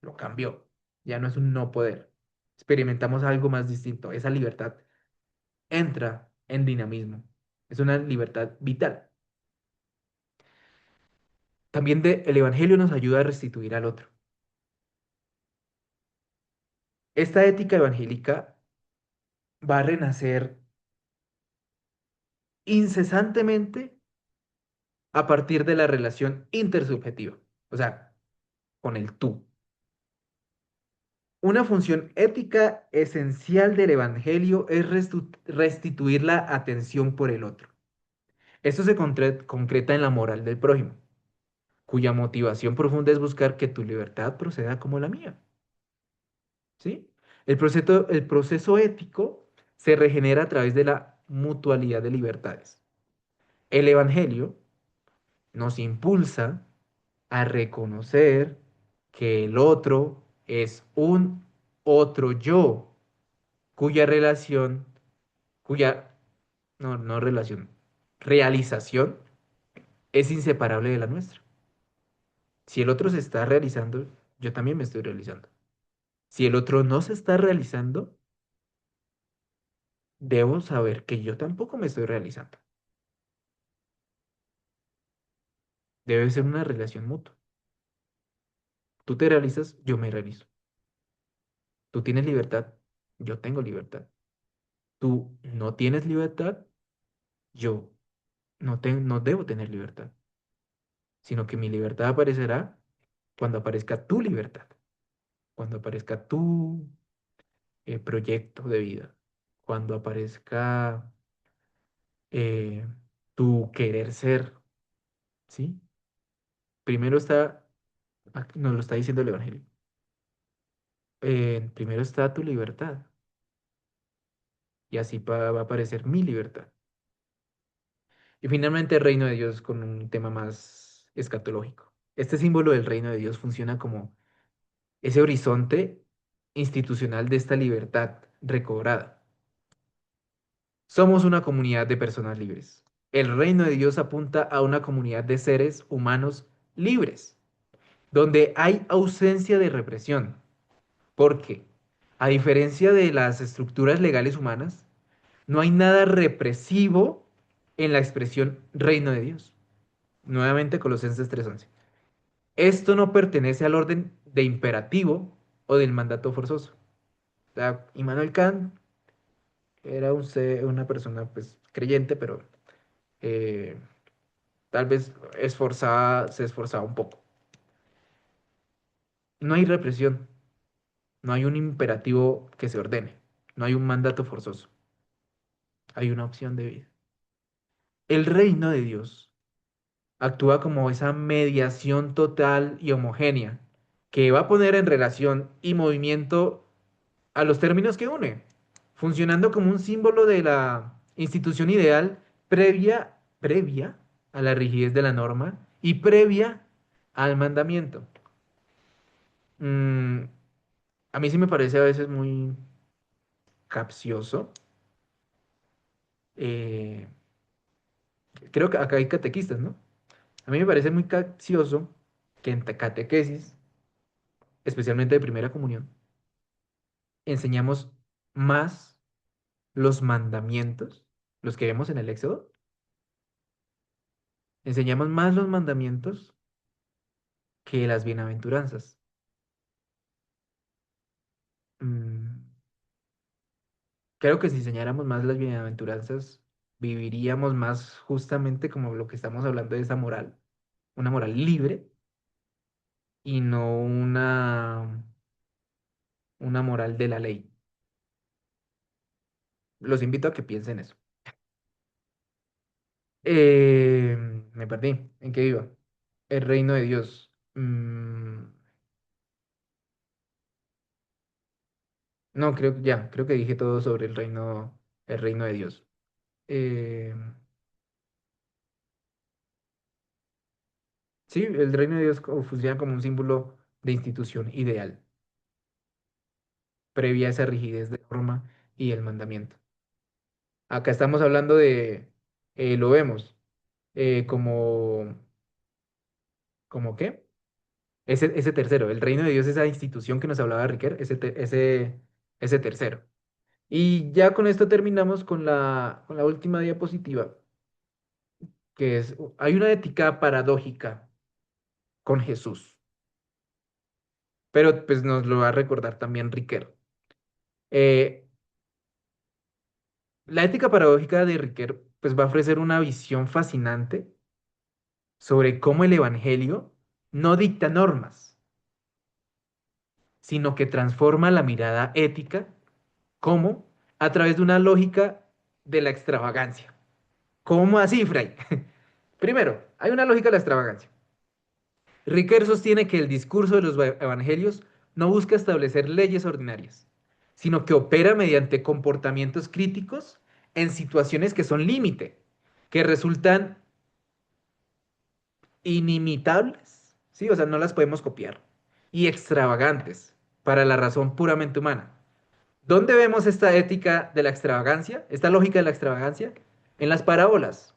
A: Lo cambió. Ya no es un no poder. Experimentamos algo más distinto. Esa libertad entra en dinamismo. Es una libertad vital. También el evangelio nos ayuda a restituir al otro. Esta ética evangélica va a renacer incesantemente a partir de la relación intersubjetiva, o sea, con el tú. Una función ética esencial del Evangelio es restituir la atención por el otro. Esto se concreta en la moral del prójimo, cuya motivación profunda es buscar que tu libertad proceda como la mía. ¿Sí? El proceso ético se regenera a través de la mutualidad de libertades. El Evangelio nos impulsa a reconocer que el otro es un otro yo, cuya relación, cuya, no relación, realización es inseparable de la nuestra. Si el otro se está realizando, yo también me estoy realizando. Si el otro no se está realizando, debo saber que yo tampoco me estoy realizando. Debe ser una relación mutua. Tú te realizas, yo me realizo. Tú tienes libertad, yo tengo libertad. Tú no tienes libertad, yo no debo tener libertad, sino que mi libertad aparecerá cuando aparezca tu libertad, cuando aparezca tu proyecto de vida, cuando aparezca eh, tu querer ser, ¿sí? Primero está, nos lo está diciendo el Evangelio, primero está tu libertad y así va a aparecer mi libertad. Y finalmente el reino de Dios con un tema más escatológico. Este símbolo del reino de Dios funciona como ese horizonte institucional de esta libertad recobrada. Somos una comunidad de personas libres. El reino de Dios apunta a una comunidad de seres humanos libres, donde hay ausencia de represión. ¿Por qué? A diferencia de las estructuras legales humanas, no hay nada represivo en la expresión reino de Dios. Nuevamente Colosenses 3:11. Esto no pertenece al orden de imperativo o del mandato forzoso. O sea, Immanuel Kant era una persona pues creyente, pero eh, tal vez se esforzaba un poco. No hay represión, no hay un imperativo que se ordene, no hay un mandato forzoso, hay una opción de vida. El reino de Dios actúa como esa mediación total y homogénea que va a poner en relación y movimiento a los términos que une, funcionando como un símbolo de la institución ideal previa a la rigidez de la norma y previa al mandamiento. Mm, a mí sí me parece a veces muy capcioso. eh, Creo que acá hay catequistas, ¿no? A mí me parece muy capcioso que en catequesis, especialmente de primera comunión, enseñamos más los mandamientos, los que vemos en el Éxodo, enseñamos más los mandamientos que las bienaventuranzas. Mm, Creo que si enseñáramos más las bienaventuranzas, viviríamos más justamente como lo que estamos hablando de esa moral, una moral libre y no una moral de la ley. Los invito a que piensen eso. Eh, Me perdí. ¿En qué iba? El reino de Dios. No, creo que dije todo sobre el reino de Dios. Eh, sí, el reino de Dios funciona como un símbolo de institución ideal, previa a esa rigidez de norma y el mandamiento. Acá estamos hablando lo vemos, como, ¿como qué? Ese tercero, el reino de Dios, esa institución que nos hablaba Riquer, ese tercero. Y ya con esto terminamos con la última diapositiva, que es, hay una ética paradójica con Jesús, pero pues nos lo va a recordar también Riquer. Eh, la ética paradójica de Riquer pues va a ofrecer una visión fascinante sobre cómo el Evangelio no dicta normas, sino que transforma la mirada ética como a través de una lógica de la extravagancia. ¿Cómo así, Fray? Primero, hay una lógica de la extravagancia. Riquet sostiene que el discurso de los evangelios no busca establecer leyes ordinarias, sino que opera mediante comportamientos críticos en situaciones que son límite, que resultan inimitables, ¿sí? O sea, no las podemos copiar, y extravagantes para la razón puramente humana. ¿Dónde vemos esta ética de la extravagancia, esta lógica de la extravagancia? En las parábolas.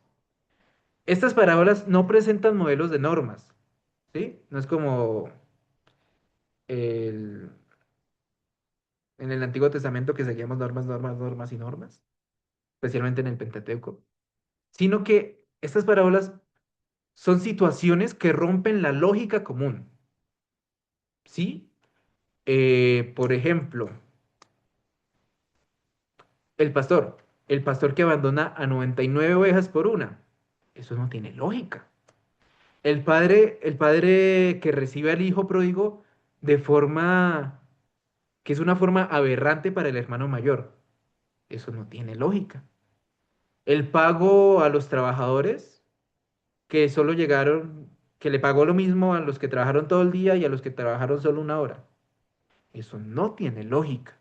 A: Estas parábolas no presentan modelos de normas, ¿sí? No es como el, en el Antiguo Testamento que seguíamos normas, normas, normas y normas, especialmente en el Pentateuco, sino que estas parábolas son situaciones que rompen la lógica común, ¿sí? Por ejemplo, el pastor, el pastor que abandona a 99 ovejas por una, eso no tiene lógica. El padre que recibe al hijo pródigo de forma que es una forma aberrante para el hermano mayor, eso no tiene lógica. El pago a los trabajadores que solo llegaron, que le pagó lo mismo a los que trabajaron todo el día y a los que trabajaron solo una hora. Eso no tiene lógica.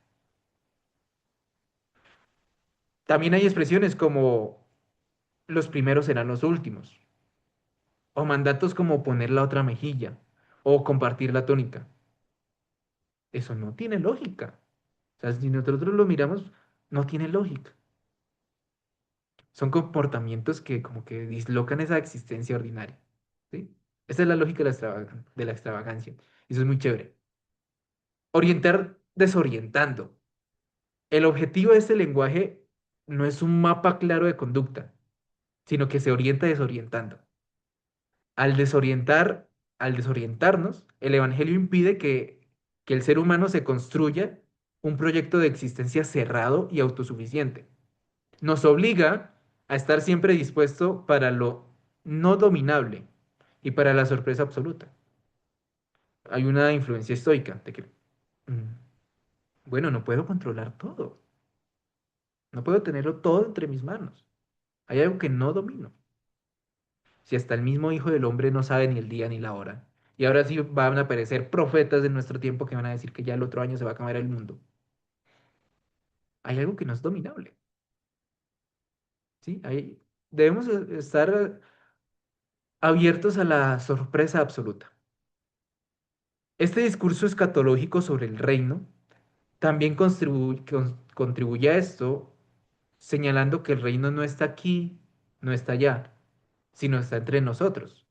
A: También hay expresiones como los primeros serán los últimos, o mandatos como poner la otra mejilla, o compartir la tónica. Eso no tiene lógica. O sea, si nosotros lo miramos, no tiene lógica. Son comportamientos que como que dislocan esa existencia ordinaria. ¿Sí? Esa es la lógica de de la extravagancia. Y eso es muy chévere. Orientar desorientando. El objetivo de este lenguaje no es un mapa claro de conducta, sino que se orienta desorientando. Al desorientar, al desorientarnos, el Evangelio impide que el ser humano se construya un proyecto de existencia cerrado y autosuficiente. Nos obliga a estar siempre dispuesto para lo no dominable y para la sorpresa absoluta. Hay una influencia estoica de que, mm, bueno, no puedo controlar todo, no puedo tenerlo todo entre mis manos. Hay algo que no domino. Si hasta el mismo Hijo del Hombre no sabe ni el día ni la hora. Y ahora sí van a aparecer profetas de nuestro tiempo que van a decir que ya el otro año se va a acabar el mundo. Hay algo que no es dominable, ¿sí? Debemos estar abiertos a la sorpresa absoluta. Este discurso escatológico sobre el reino también contribuye a esto, señalando que el reino no está aquí, no está allá, sino está entre nosotros.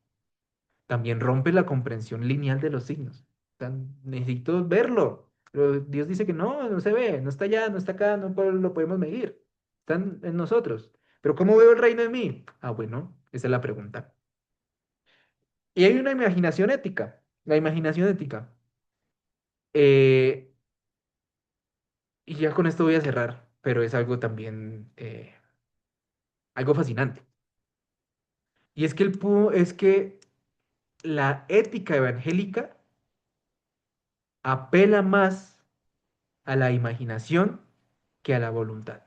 A: También rompe la comprensión lineal de los signos. O sea, necesito verlo. Pero Dios dice que no, no se ve, no está allá, no está acá, lo podemos medir. Están en nosotros. Pero ¿cómo veo el reino en mí? Ah, bueno, esa es la pregunta. Y hay una imaginación ética. La imaginación ética. Eh, y ya con esto voy a cerrar, pero es algo también, algo fascinante. Y es que, es que la ética evangélica apela más a la imaginación que a la voluntad.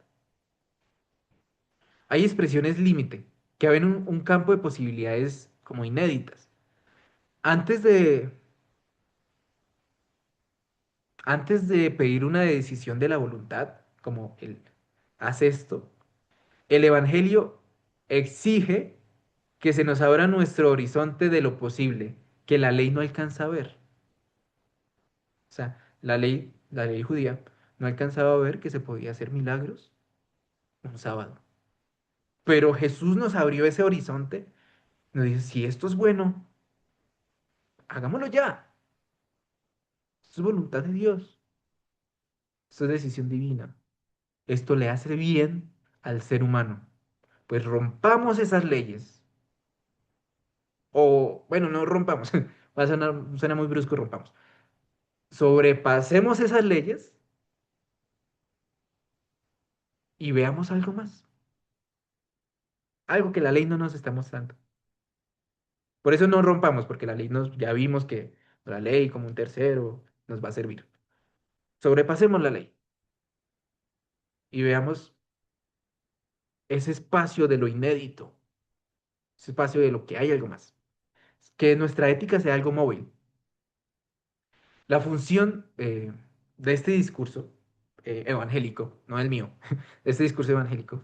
A: Hay expresiones límite que abren un campo de posibilidades como inéditas. Antes de, antes de pedir una decisión de la voluntad, como el haz esto, el Evangelio exige que se nos abra nuestro horizonte de lo posible, que la ley no alcanza a ver. O sea, la ley judía no alcanzaba a ver que se podía hacer milagros un sábado. Pero Jesús nos abrió ese horizonte, nos dice, si esto es bueno, hagámoslo ya. Esto es voluntad de Dios. Esto es decisión divina. Esto le hace bien al ser humano. Pues rompamos esas leyes. O, bueno, no rompamos. Va a sonar, suena muy brusco, rompamos. Sobrepasemos esas leyes y veamos algo más. Algo que la ley no nos está mostrando. Por eso no rompamos, porque la ley nos, ya vimos que la ley como un tercero nos va a servir. Sobrepasemos la ley y veamos ese espacio de lo inédito, ese espacio de lo que hay algo más. Que nuestra ética sea algo móvil. La función de este discurso evangélico, no el mío, de este discurso evangélico,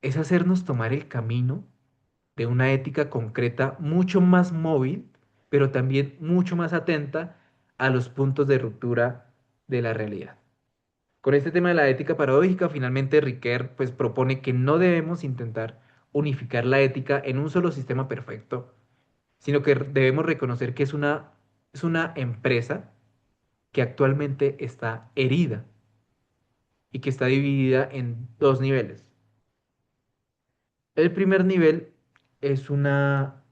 A: es hacernos tomar el camino de una ética concreta mucho más móvil, pero también mucho más atenta a los puntos de ruptura de la realidad. Con este tema de la ética paradójica, finalmente Riquet pues propone que no debemos intentar unificar la ética en un solo sistema perfecto, sino que debemos reconocer que es una empresa que actualmente está herida y que está dividida en dos niveles. El primer nivel es es una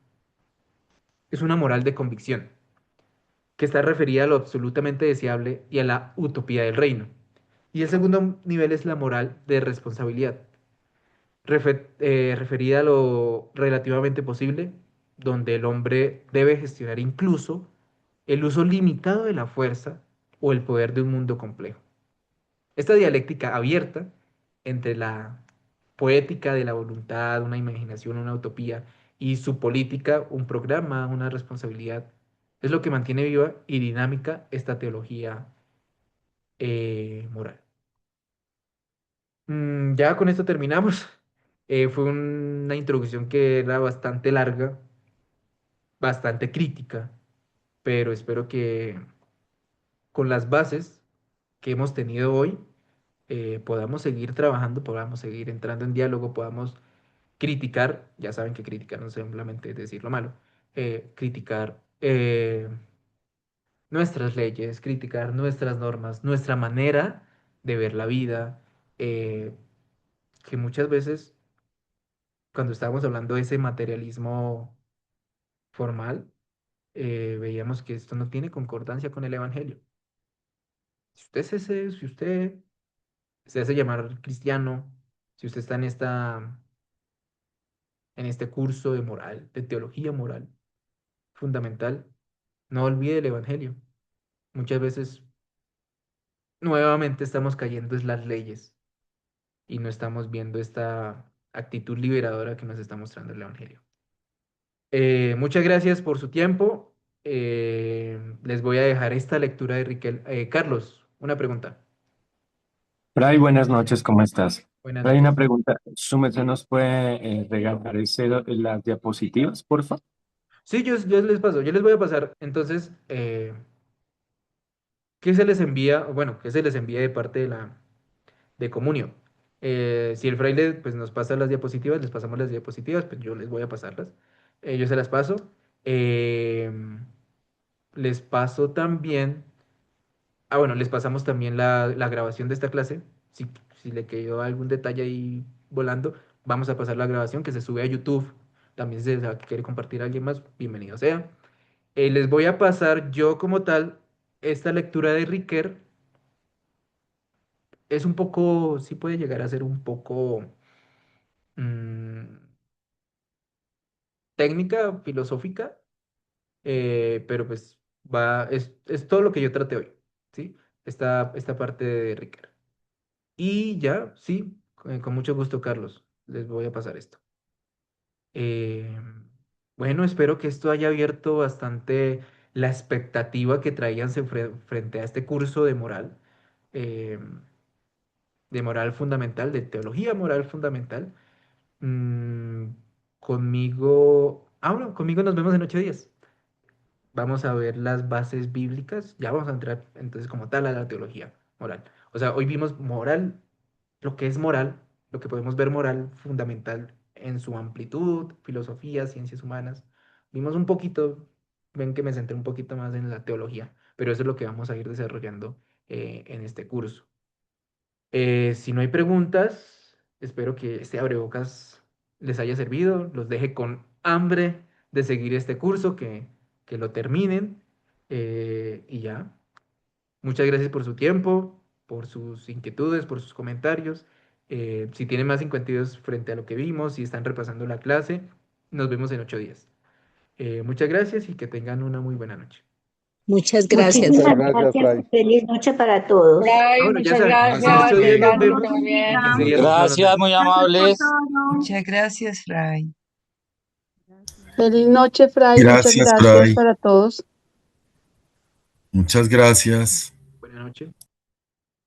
A: moral de convicción, que está referida a lo absolutamente deseable y a la utopía del reino. Y el segundo nivel es la moral de responsabilidad, referida a lo relativamente posible, donde el hombre debe gestionar incluso el uso limitado de la fuerza o el poder de un mundo complejo. Esta dialéctica abierta entre la poética de la voluntad, una imaginación, una utopía, y su política, un programa, una responsabilidad, es lo que mantiene viva y dinámica esta teología moral. Ya con esto terminamos. Fue una introducción que era bastante larga, bastante crítica, pero espero que con las bases que hemos tenido hoy podamos seguir trabajando, podamos seguir entrando en diálogo, podamos criticar, ya saben que criticar no es solamente decir lo malo, criticar nuestras leyes, criticar nuestras normas, nuestra manera de ver la vida, eh, que muchas veces cuando estábamos hablando de ese materialismo formal, veíamos que esto no tiene concordancia con el Evangelio. Si usted es ese, si usted se hace llamar cristiano, si usted está en este curso de moral, de teología moral fundamental, no olvide el Evangelio. Muchas veces nuevamente estamos cayendo en las leyes y no estamos viendo esta actitud liberadora que nos está mostrando el Evangelio. Muchas gracias por su tiempo. Les voy a dejar esta lectura de Riquel. Carlos, una pregunta.
C: Fray, buenas noches, ¿cómo estás?
A: Buenas
C: Fray, una
A: noches.
C: pregunta. ¿Su merced nos puede regalar las diapositivas, por favor?
A: Sí, yo les paso, yo les voy a pasar. Entonces, ¿qué se les envía? Bueno, ¿qué se les envía de parte de Comunio? Si el fraile pues, nos pasa las diapositivas, les pasamos las diapositivas, pues yo les voy a pasarlas. Yo se las paso. Em, Les paso también, bueno, les pasamos también la grabación de esta clase. Si le quedó algún detalle ahí volando, vamos a pasar la grabación que se sube a YouTube. También si se quiere compartir a alguien más, bienvenido sea. Les voy a pasar yo como tal esta lectura de Riquer. Es un poco, sí puede llegar a ser un poco mm, técnica, filosófica, pero pues es todo lo que yo traté hoy, ¿sí? Esta parte de Riquer. Y ya, sí, con mucho gusto, Carlos, les voy a pasar esto. Eh, bueno, espero que esto haya abierto bastante la expectativa que traían frente a este curso eh, de moral fundamental, de teología moral fundamental. Mm, bueno, conmigo nos vemos en 8 días. Vamos a ver las bases bíblicas, ya vamos a entrar entonces como tal a la teología moral. O sea, hoy vimos moral, lo que es moral, lo que podemos ver moral fundamental en su amplitud, filosofía, ciencias humanas. Vimos un poquito, ven que me centré un poquito más en la teología, pero eso es lo que vamos a ir desarrollando en este curso. Si no hay preguntas, espero que este abrebocas les haya servido, los deje con hambre de seguir este curso, que lo terminen y ya. Muchas gracias por su tiempo, por sus inquietudes, por sus comentarios. Si tienen más inquietudes frente a lo que vimos, si están repasando la clase, nos vemos en 8 días. Muchas gracias y que tengan una muy buena noche.
D: Muchas gracias.
E: Muchísimas
F: Muchas gracias,
E: gracias y
F: Fray.
E: feliz noche para todos.
A: Ah,
G: Bye,
A: bueno, ya
G: muchas
A: saben, en
G: gracias,
H: Gracias,
A: 8 días
G: que
A: nos
G: tengan
H: Fray.
G: un
A: vemos
G: buen
A: y en
G: día.
A: 15 días no nos
C: Gracias,
A: vemos.
C: muy
D: Gracias por
C: amables.
D: todo.
H: Muchas gracias, Fray.
I: Feliz noche, Fray. Muchas
J: Gracias,
I: gracias
J: Fray.
I: para todos.
J: Muchas gracias.
A: Buenas noches.